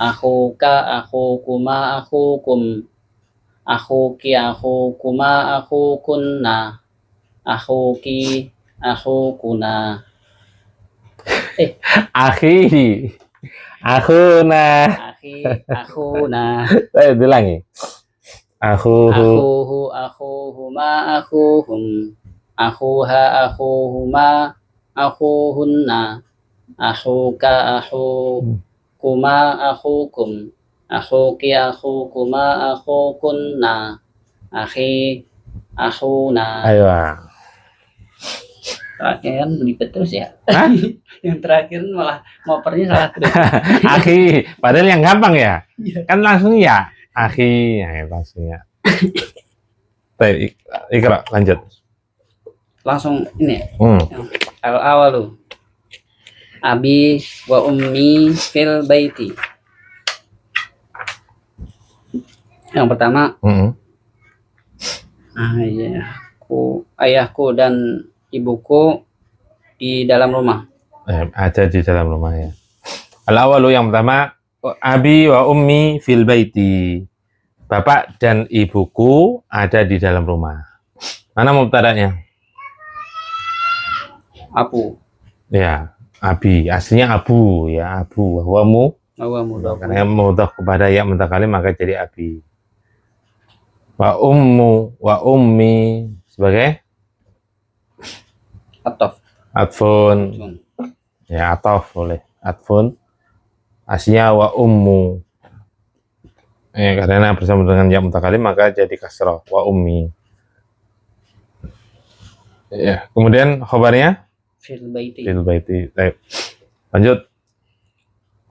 akhuka, akhukuma, akhukum, akhuki, akhukuma, akhukunna, akhuki, akhukuna. Akhi, akhuna. Akhi, akhuna. Saya ulangi. Akhuhu, Akhuhu, akhuhuma, akhuhum, akhuha, akhuhuma, akhuhunna, akhuka, akhukuma, akhukum, akhuki, akhukuma, akhukunna, akhi, akhuna. ayo. Terakhir belibet terus ya. Hah? Yang terakhir malah ngopernya salah terus. Akhi, padahal yang gampang ya. Iya. Kan langsung ya. Akhi, ya langsung ya. Baik, Iqra, lanjut. Langsung ini. Hmm. Al-awalu abi wa ummi fil baiti. Yang pertama, ayahku dan ibuku di dalam rumah. Ada di dalam rumah ya. Al-awalu yang pertama, abi wa ummi fil baiti. Bapak dan ibuku ada di dalam rumah. Mana mubtada'nya? Abu. Ya, abi. Aslinya abu ya, abu. Wamu. Karena yang mudhaf kepada ya mutakalim maka jadi abi. Wa ummu wa ummi sebagai Atof. atfun. Ya, atof boleh. Atfun. Aslinya wa ummu. Ya, karena bersama dengan ya mutakalim maka jadi kasrah wa ummi. Ya, kemudian khabarnya Fil baiti. fil baiti. Baik. Lanjut.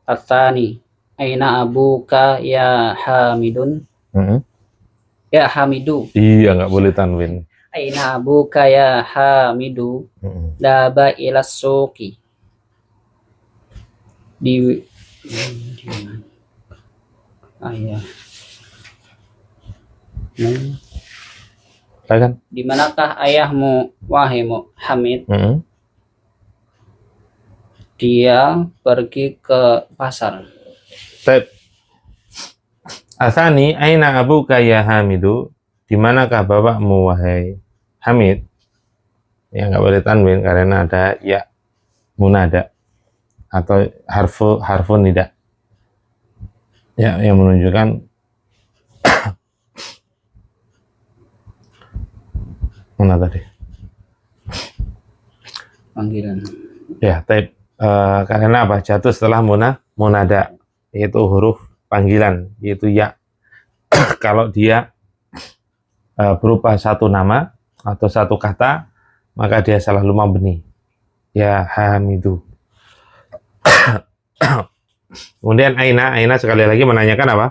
Atsani. Aina abuka ya Hamidun? Ya Hamidu. Iya, nggak boleh tanwin. Aina abuka ya Hamidu? Daba ilas suqi. Di ayah. Kan? Di manakah ayahmu, wahai Hamid? Dia pergi ke pasar. Asani, aina abuka ya Hamidu? Di manakah bapakmu wahai Hamid? Ya nggak boleh tanwin karena ada ya munada atau harfun nida. Ya, yang menunjukkan mana tadi? Panggilan. Ya, karena apa? Jatuh setelah munada, yaitu huruf panggilan, yaitu ya. Kalau dia berupa satu nama atau satu kata, maka dia selalu mabni. Ya Hamidu. Kemudian aina sekali lagi menanyakan apa?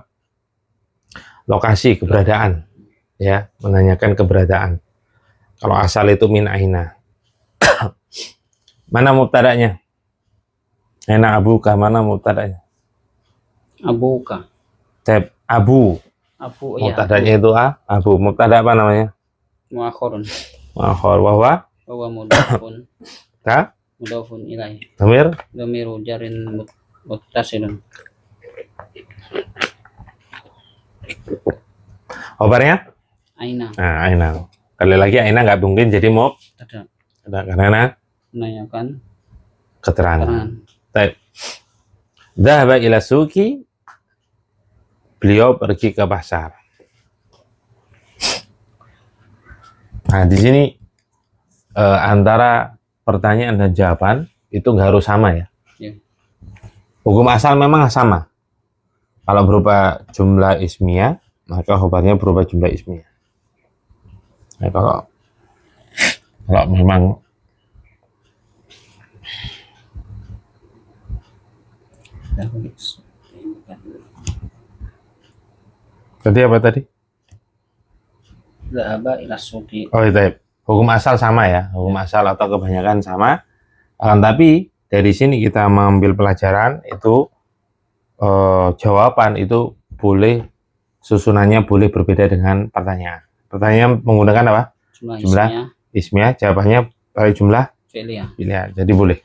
Lokasi, keberadaan. Ya, menanyakan keberadaan. Kalau asal itu min aina. Mana mubtada'nya? Aina abuka, mana mubtada'nya? Abuka. Tab, abu. Abu ya. Mubtada'nya itu abu. Mubtada' apa namanya? Muakhirun. Muakhir wahwa Wa mudafun. ka Mudafun ilaih. dhamir Dhamiru jarin muttasilun. khabarnya? Aina. Nah, aina. Kali lagi aina nggak mungkin jadi Ada. karena Menanyakan keterangan. keterangan. Baik. Dhahaba ila suki. Beliau pergi ke pasar. Nah, di sini antara pertanyaan dan jawaban itu nggak harus sama ya. Ya. Hukum asal memang sama. Kalau berupa jumlah ismiyah, maka khabarnya berupa jumlah ismiyah. Nah, kalau memang tadi apa tadi? Dhahaba ila suqi. Oh, itu hukum asal sama ya, hukum asal atau kebanyakan sama. Tapi dari sini kita mengambil pelajaran itu jawaban itu boleh susunannya boleh berbeda dengan pertanyaan. Pertanyaan menggunakan apa? Jumlah ismiyah, jawabannya pada jumlah fi'liyah. pilihan. Jadi boleh.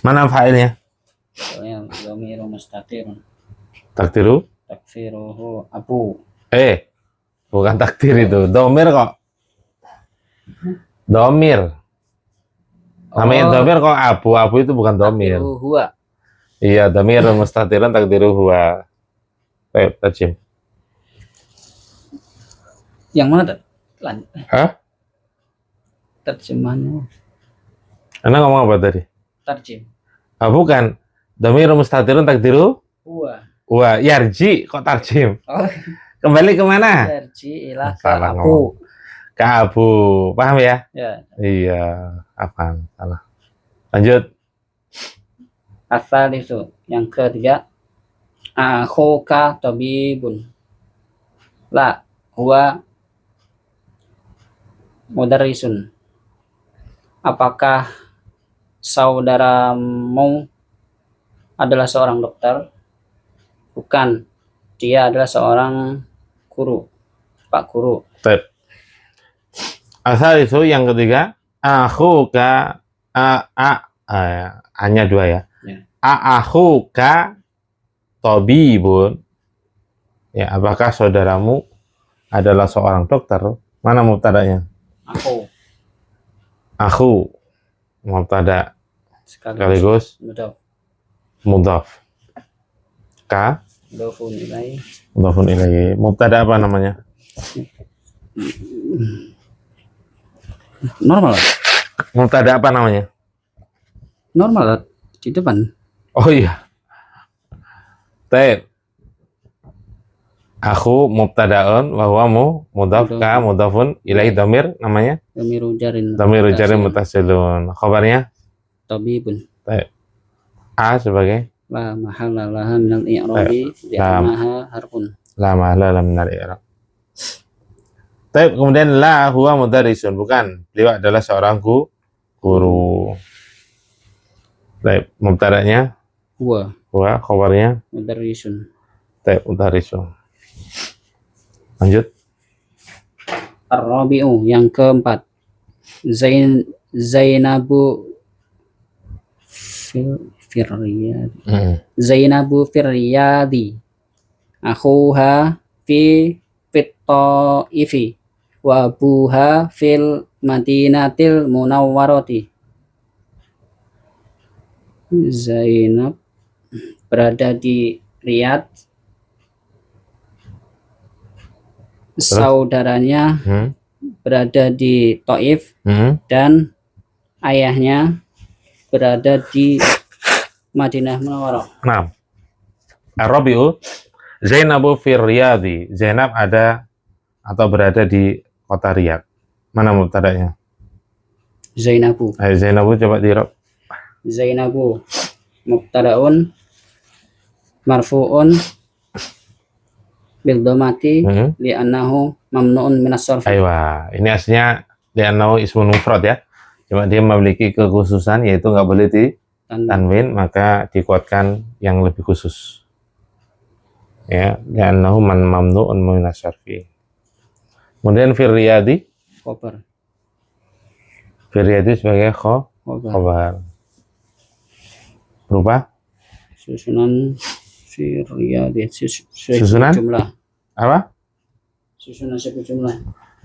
Mana failnya? Soalnya dhamiru mustatirun. Takdiru? Takfiruhu abu. Bukan takdir itu. Domir kok. Domir. Namanya domir kok abu itu bukan domir. Takfiruhu huwa. Iya, domir mustatirun takdiru huwa. Baik, tajim. Yang mana Hah? terjemahannya? Anda ngomong apa tadi? Tarjim. Bukan. Domir mustatirun takdiru Huwa. huwa. Yarji kok tarjim. Oh, Kembali kemana? tarji ila Salah ka ngomong. abu. Ke abu. Paham ya? Ya. Iya. Apa? Salah. Lanjut. Asal itu yang ketiga, akhuka tabibun. La huwa mudarrisun. Apakah saudaramu adalah seorang dokter? Bukan. Dia adalah seorang guru. Pak guru. Baik. Asal itu yang ketiga, akhuka hanya dua ya. Ya. Akhuka tabibun. Ya, apakah saudaramu adalah seorang dokter? Mana mubtada'nya? Aku. Akhu mubtada sekaligus Mudaf. mudhaf. Ka Mudafun ilaih. mudhafun ilaihi. Mubtada apa namanya? Normal. Mubtada apa namanya? Normal di depan. Oh iya. Baik. Aku mubtada'un wa huwa mudhaf ka mudhafun ilaihi dhamir namanya Dhamiru jarin. dhamir jarin muttasilun. Khabarnya Tabibun. baik. A sebagai La mahalla laha minal i'rabi li'annaha harfun. la mahala min al-i'rab. Baik, kemudian la huwa mudarrisun, bukan. Beliau adalah seorang guru. Baik, mubtada'nya Huwa huwa, khabarnya mudarrisun. baik, mudarrisun. Lanjut. Ar-rabi'u yang keempat. Zainabu Firyadi. Zainabu Firyadi. Akhuha fi Ta'ifi wa abuha fil Madinatil Munawwarati. Zainab berada di Riyadh. Saudaranya berada di Taif dan ayahnya berada di Madinah Munawwarah. Nah, Ar-Rabi'u Zainabu Firyadi. Zainab ada atau berada di kota Riyadh. Mana mubtada'nya? Zainabu. Zainabu coba di-i'rab. Zainabu mubtadaun marfuun bil dhamati li'annahu mamnuun minas sarfi. Aywa, ini aslinya li'annahu ismun mufrad ya. Cuma dia memiliki kekhususan yaitu nggak boleh di tanwin, maka dikuatkan yang lebih khusus. Ya, li'annahu mamnuun minas sarfi. Kemudian firriyadi, Khobar. firriyadi sebagai khobar. Berupa Susunan firriyadi. Susunan? Jumlah. apa? Susunan sibuk jumlah.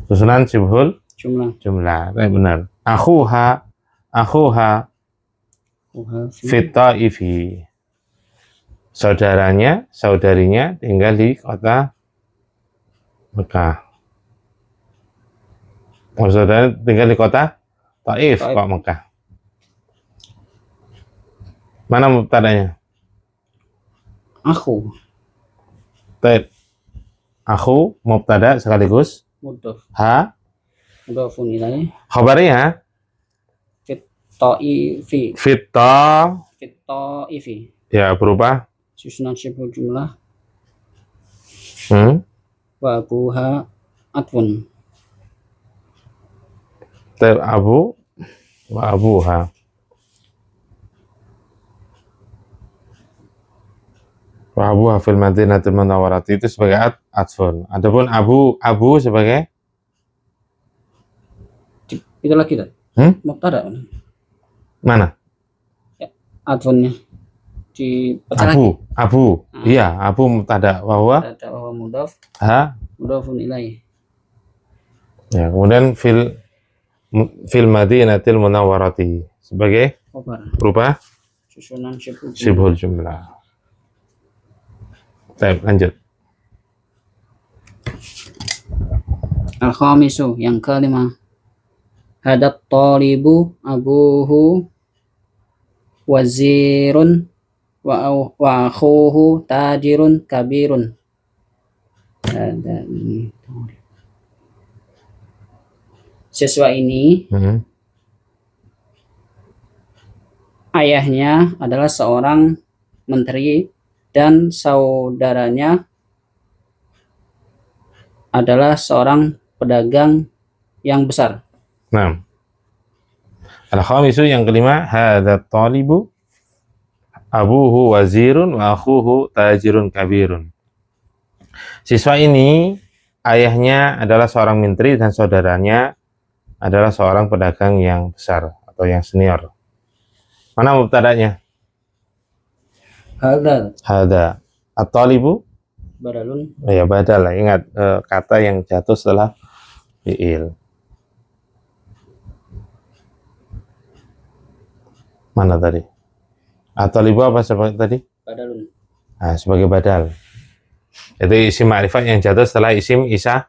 Susunan sibhul Jumlah. Benar. Akhuha fit taifi. Saudarinya tinggal di kota Mekah. Saudara tinggal di kota Taif, kok Mekah. Mana mubtadanya? Akhu. Taib. Akhu mubtada sekaligus Mudhaf. Mudhafun ilaih. Khabarnya Fit taifi. fit taifi. ya berupa Susunan sibuk jumlah. Wa abuha atfun. Taib abu wa abuha. Wa abuha fil madinatil munawwarati itu sebagai atfun. Adapun abu sebagai Itu lagi tak? Mubtada. mana? Ya, atfunnya di abu. Iya, abu mubtada wa huwa mudhaf. Mudhafun ilaih. Ya, kemudian fil madinatil munawwarati sebagai Khobar. berupa Susunan sibhul jumlah. Baik, lanjut. Al-khamisu, yang kelima. Hadat talibu abuhu wazirun wa akhuhu tajirun kabirun. Siswa ini ayahnya adalah seorang menteri dan saudaranya adalah seorang pedagang yang besar. Nah, al-khamisu yang kelima, hadza talibu abuhu wazirun wa akhuhu tajirun kabirun. Siswa ini ayahnya adalah seorang menteri dan saudaranya adalah seorang pedagang yang besar atau yang senior. Mana mubtadanya? Hadza. At-talibu badalun. Ya badal lah. Ingat kata yang jatuh setelah fi'il. Mana tadi? At-talibu apa sebagai tadi? Badalun. Nah, sebagai badal. Itu isim ma'rifat yang jatuh setelah isim isyarah.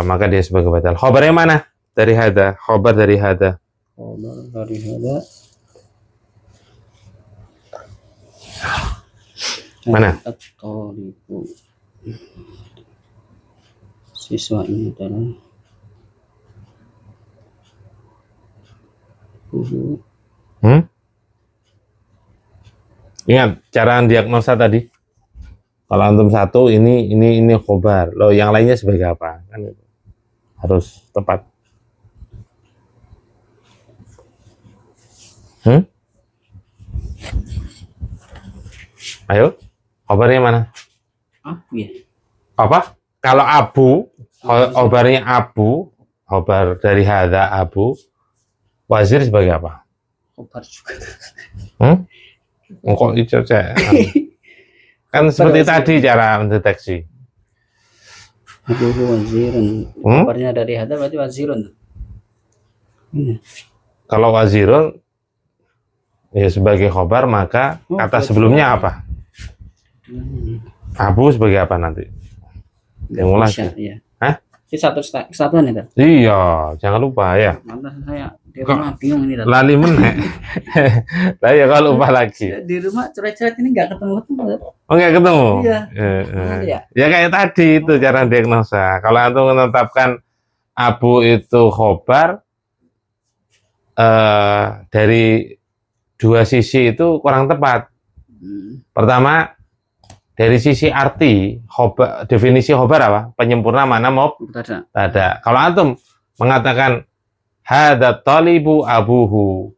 Maka dia sebagai badal. Khobarnya mana? Dari hadza. Khobar dari hadza. Mana? Siswa ini adalah Ingat cara diagnosa tadi. Kalau antum satu ini khobar. Loh, yang lainnya sebagai apa? Kan harus tepat. Ayo, khobarnya mana? Abu ya. Apa? Kalau abu, khobarnya abu, khobar dari hadza abu, wazir sebagai apa? Khobar juga. Kok itu kan seperti tadi cara mendeteksi. Abu wazirun. Khobarnya dari hadza berarti wazirun. Kalau wazirun ya sebagai khobar, maka kata sebelumnya apa? Abu sebagai apa nanti? Yang ulas ya. Hah? Ini kesatuan itu. Iya, jangan lupa ya. Mantas saya di rumah bingung ini. Lali meneh. Lah ya kalau lupa lagi. Di rumah coret-coret ini nggak ketemu. Oh, nggak ketemu? Iya. Ya kayak tadi itu cara diagnosa. Kalau antum menetapkan abu itu khobar dari dua sisi itu kurang tepat. Pertama, dari sisi arti, definisi khobar apa? Penyempurna mana mubtada. Kalau antum mengatakan hadza talibu abuhu,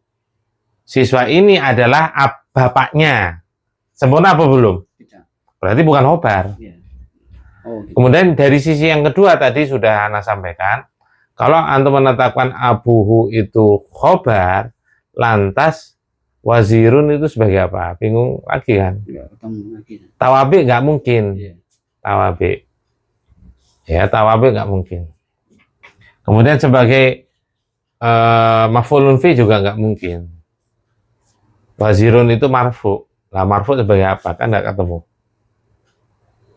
siswa ini adalah bapaknya, sempurna apa belum? Tidak. Berarti bukan khobar. Ya. Oh, gitu. Kemudian dari sisi yang kedua tadi sudah Ana sampaikan, kalau antum menetapkan abuhu itu khobar, lantas wazirun itu sebagai apa? Bingung lagi kan? Tawabi nggak mungkin. Yeah. Tawabi. Ya, tawabi nggak mungkin. Kemudian sebagai maf'ulun fi juga nggak mungkin. Wazirun itu marfu. Lah marfu sebagai apa? Kan nggak ketemu.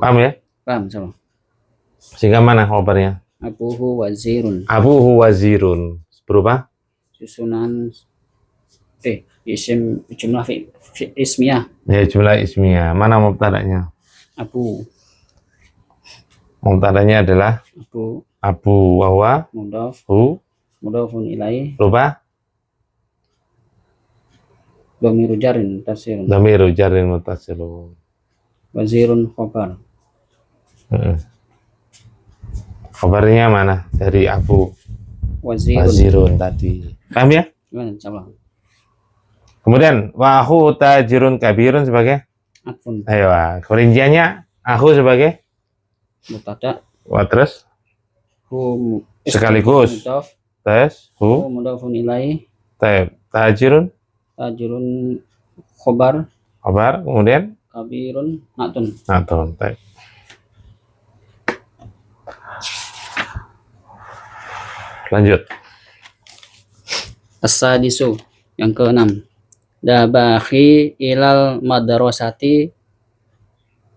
Paham ya? Paham, sama. Sehingga mana khobarnya? Abuhu wazirun. Abuhu wazirun. Berubah? Susunan isim jumlah ismiyah. Ya, jumlah ismiyah. Mana mubtada'nya? Abu. Mubtada'nya adalah Abu. Abu wa Mudhaf. hu. Mudhafun ilaih. Berubah? Dhamiru jarin muttasilun. Dhamiru jarin muttasilun. Wazirun khobar. Khobarnya mana? Dari Abu. Wazirun tadi. Paham ya? Gimana? Coba. Kemudian wahu tajirun kabirun sebagai Atfun. ayo, rinciannya aku sebagai Mubtada. Wah, terus Hu sekaligus mudhaf. tes Hu mudhafun ilaih. tajirun Tajirun khobar. kabar, kemudian Kabirun natun. natun. Lanjut. As-sadisu, yang keenam. Dhahaba akhi ilal madrasati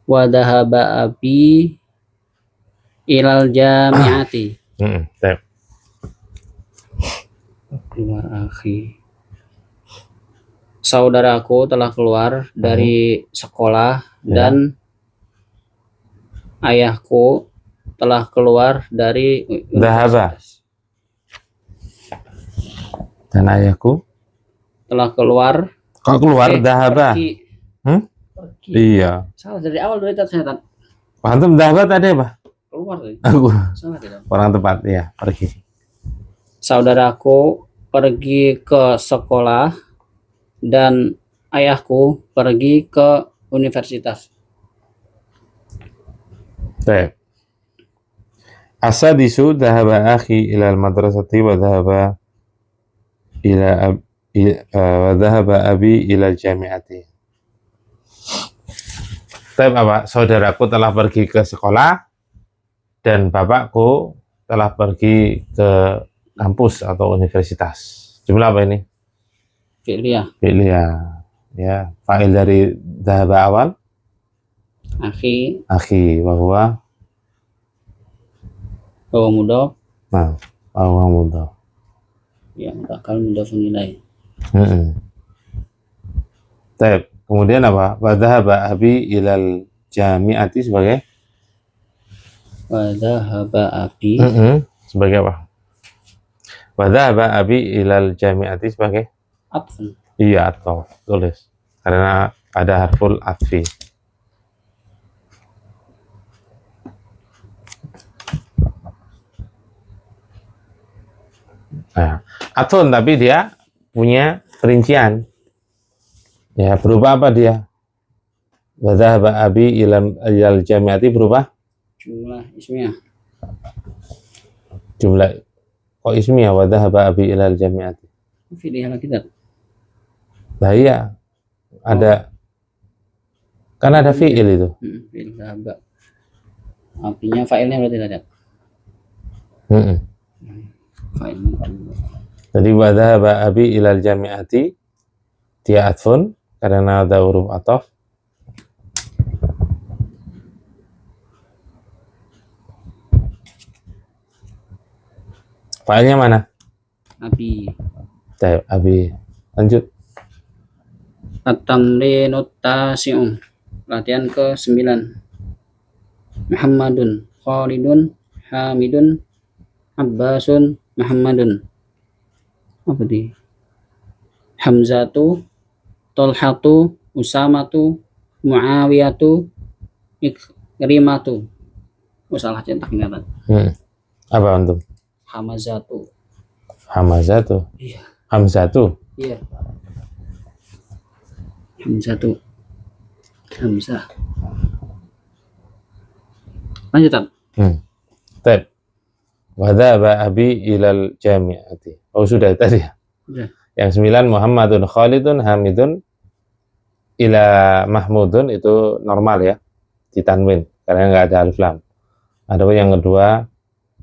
wa dhahaba abi ilal jami'ati. Keluar akhi. Saudaraku telah keluar dari sekolah dan ayahku telah keluar dari Dhahaba. Dan ayahku telah keluar. kok keluar dhahaba? Pergi. Pergi. Iya. Salah dari awal dari tadi saya Antum dhahaba tadi apa? keluar tadi. Aku Salah tidak? kurang tepat ya, pergi. Saudaraku pergi ke sekolah dan ayahku pergi ke universitas. Baik. Asadisu dhahaba akhi ila al-madrasati wa dhahaba abi ila jami'ati. Baik, apa? Saudaraku telah pergi ke sekolah dan bapakku telah pergi ke kampus atau universitas. Jumlah apa ini? Fi'liyah. Fi'liyah. Ya, fa'il dari dhahaba awal Akhi bahwa mudhaf. nah, bahwa mudhaf. Ya, mudhafun mudhafun ilaih. Baik. Kemudian apa? Wa dhahaba abi ilal jami'ati sebagai Wa dhahaba abi sebagai apa? Wa dhahaba abi ilal jami'ati sebagai atfun. iya, atau tulis karena ada harful atfi. Nah, atun tapi dia punya perincian. Ya, berubah apa dia? Wa dhahaba abi ilal jami'ati berubah Jumlah ismiyah. jumlah kok ismiyah wa dhahaba abi ilal jami'ati. Fi'liyah lagi tak? Nah iya, ada kan ada fi'il itu. Fi'il dhahaba. Apinya fa'ilnya berarti tidak? Fa'il. Jadi wa dhahaba abi ilal jami'ati dia atfun karena ada huruf ataf. Fa'ilnya mana? Abi. Taib, abi. Lanjut. At-tamrinut tasi'u. Latihan ke-9. Muhammadun, Khalidun, Hamidun, Abbasun, Muhammadun. Apa di? Hamzatu, Tolhatu, Usamatu, Muawiyatu, Ikrimatu. Oh, salah cetak ini kan. Apa antum? Hamazatu. Hamazatu. Iya. Hamzatu. Iya. Hamzatu. Hamzah. Lanjut, Tan. Baik. Wa dhaba abi ilal jami'ati. Oh, sudah tadi ya. Udah. Yang 9 Muhammadun Khalidun Hamidun ila Mahmudun, itu normal ya, ditanwin karena nggak ada alif lam. Adapun yang kedua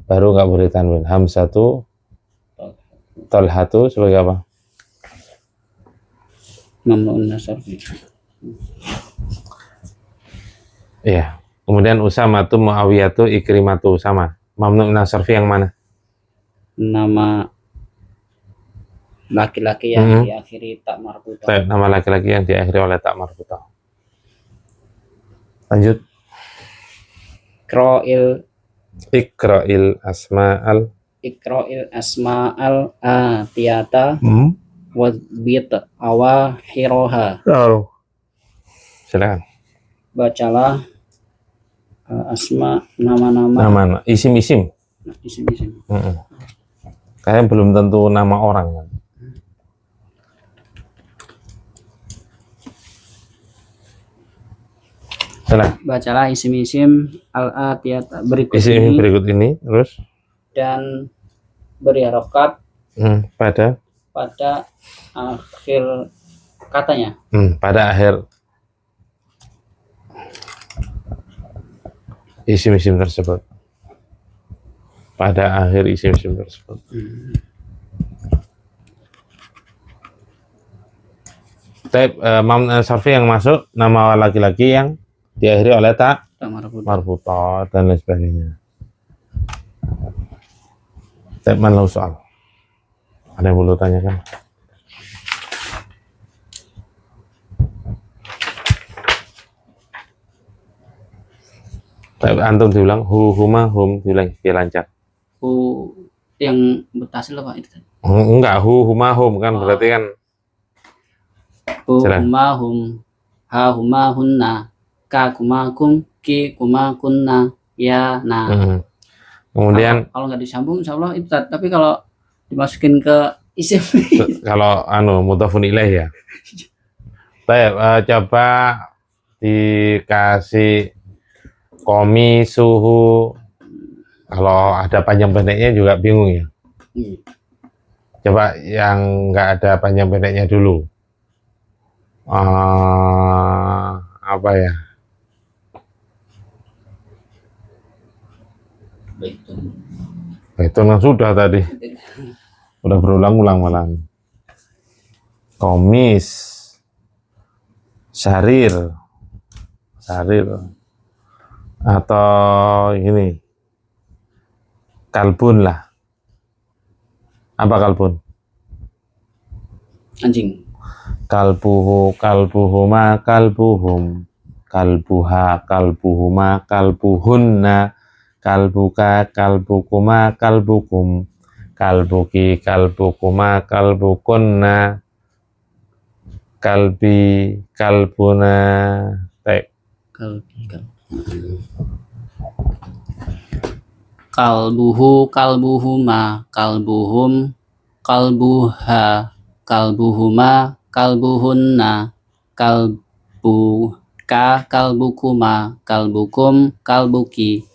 baru nggak boleh tanwin. Hamzatu Tolhatu sebagai apa? Mamnu'un nasarfi. Iya. Kemudian Usamatu Muawiyatu Ikrimatu sama. Mamnu' nasarfi yang mana? Nama laki-laki yang diakhiri tak marbuta. Nama laki-laki yang diakhiri oleh tak marbuta. Lanjut. Ikra'il asma'al atiyata wadbit awahiroha. Silakan. Bacalah asma, nama-nama, isim-isim. isim-isim. Kayaknya belum tentu nama orang kan. Bacalah isim-isim al-atiyat berikut isim ini berikut ini terus dan beri harokat pada akhir katanya. Pada akhir isim-isim tersebut. Pada akhir isim-isim tersebut. Mamnu' nasarfi yang masuk nama laki-laki yang diakhiri oleh tak marbuta dan lain sebagainya. Man lahu soal. Ada yang perlu tanyakan? Antum diulang huma hum, diulang biar lancar. Yang bertasil apa itu? Enggak, huma hum kan berarti kan huma hum, ha huma hunna, ka kumakum, ki kumakunna, ya na. Kemudian kalau nggak disambung insyaallah itu, tapi kalau dimasukin ke isim kalau mudhafun ilaih ya. Baik, coba dikasih komi suhu, kalau ada panjang pendeknya juga bingung ya. Coba yang nggak ada panjang pendeknya dulu. Apa ya? Itu yang sudah tadi. Udah berulang-ulang malah. Komis, sarir, atau ini kalbun lah. Apa kalbun? Anjing. Kalbuhuma kalbuhum, kalbuha kalbuhuma kalbuhunna, kalbuka kalbukuma kalbukum, kalbuki kalbukuma kalbukunna, kalbi kalbuna. Kalbuhu kalbuhuma kalbuhum, kalbuha kalbuhuma kalbuhunna, kalbuka kalbukuma kalbukum, kalbuki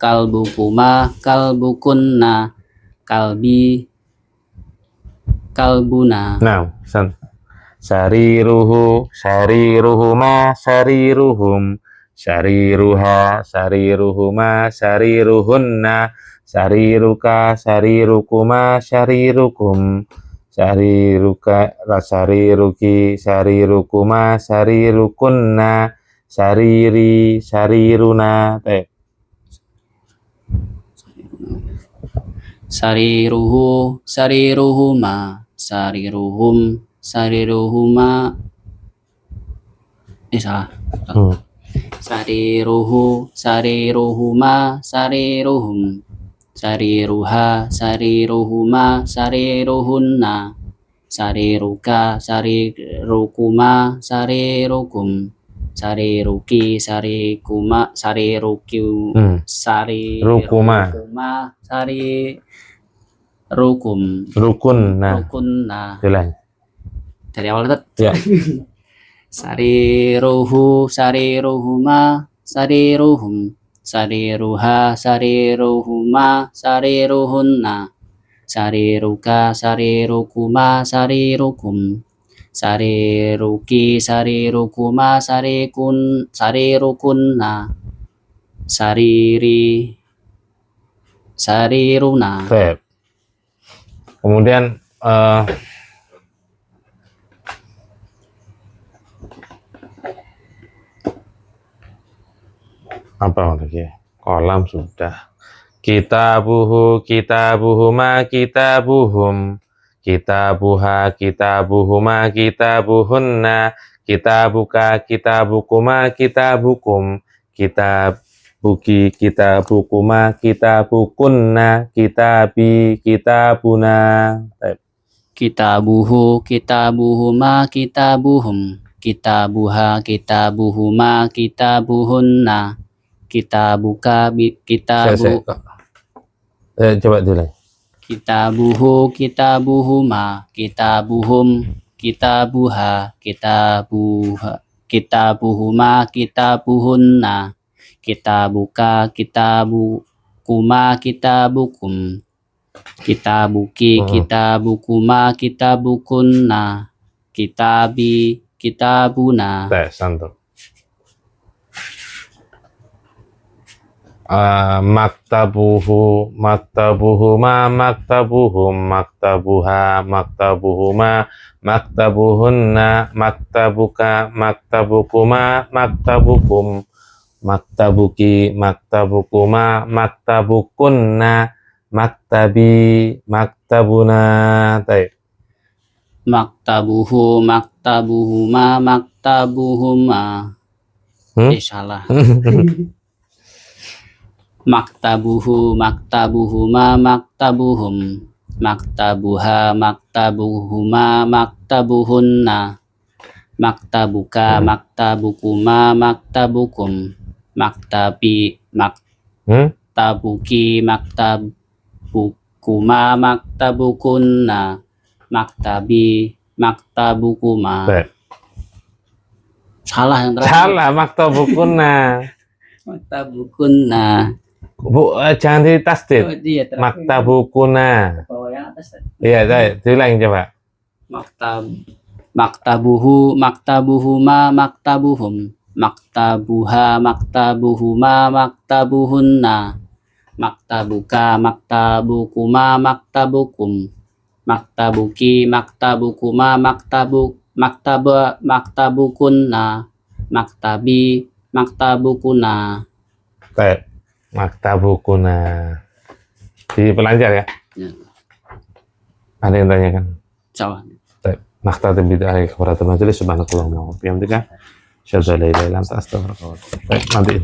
kalbukuma kalbukunna, kalbi kalbuna. Nah, sariruhu sariruhuma sariruhum, sariruha sariruhuma sariruhunna, sariruka sarirukuma sarirukum, sariruka sariruki sarirukuma sarirukunna, sariri sariruna. Sariruhu sariruhuma sariruhum sariruhuma. Salah. Sariruhu sariruhuma sariruhum, sariruha sariruhuma sariruhunna, sariruka, sarirukuma, sarirukum, sariruki, sarikuma, sarirukiu, Rukuma. sarirukuma, sarirukum, Rukunna. rukunna. Ulang. Dari awal Tat. Ya. Sariruhu, sariruhuma, sariruhum, sariruha, sariruhuma, sariruhunna, sariruka, sarirukuma, sarirukum, sariruki, sarirukuma, sarirukunna, sariruna. Baik. Kemudian apa lagi? Kolam sudah. Kitabuhu, kitabuhuma, kitabuhum, kitabuha, kitabuhuma, kitabuhunna, kitabuka, kitabukuma, kitabukum, kitabuki, kitabukuma, kitabukunna, kitabi, kitabuna. Baik. Kitabuhu, kitabuhuma, kitabuhum, kitabuha, kitabuhuma, kitabuhunna, kitabuka, Coba dulu. kitabuhu, kitabuhuma, kitabuhum, kitabuha, kitabuhuma, kitabuhunna, kitabuka, kitabukuma, kitabukum, kitabuki, kitabukuma, kitabukunna, kitabi, kitabuna. Santo. Maktabuhu, maktabuhuma, maktabuhum, maktabuha, maktabuhuma, maktabuhunna, maktabuka, maktabukuma, maktabukum, maktabuki, maktabukuma, maktabukunna, maktabi, maktabuna. Baik. Maktabuhu, maktabuhuma, maktabuhuma. Salah. Maktabuhu, maktabuhuma, maktabuhum, maktabuha, maktabuhuma, maktabuhunna, maktabuka, maktabukuma, maktabukum, maktabi, maktabuki, maktabukuma, maktabukunna, maktabi, maktabukuma. Baik. Salah yang terakhir. Salah, maktabukunna. Maktabukunna. Bu, jangan ditasdid. Oh, iya, Maktabukuna. bawah yang atas. Iya, diulang coba. Maktabuhu, maktabuhuma, maktabuhum, maktabuha, maktabuhuma, maktabuhunna, maktabuka, maktabukuma, maktabukum, maktabuki, maktabukuma, maktabukunna, maktabi, maktabukuna. Baik. Maktabukuna. Dipelancar ya? Ya. Ada yang tanyakan? Salah. Baik. Nakhtati bid'ahi kafaratul majelis subhanakallahumma wa bihamdika asyhadu an la ilaha illa anta astaghfiruka wa atubu ilaik. Baik, nanti.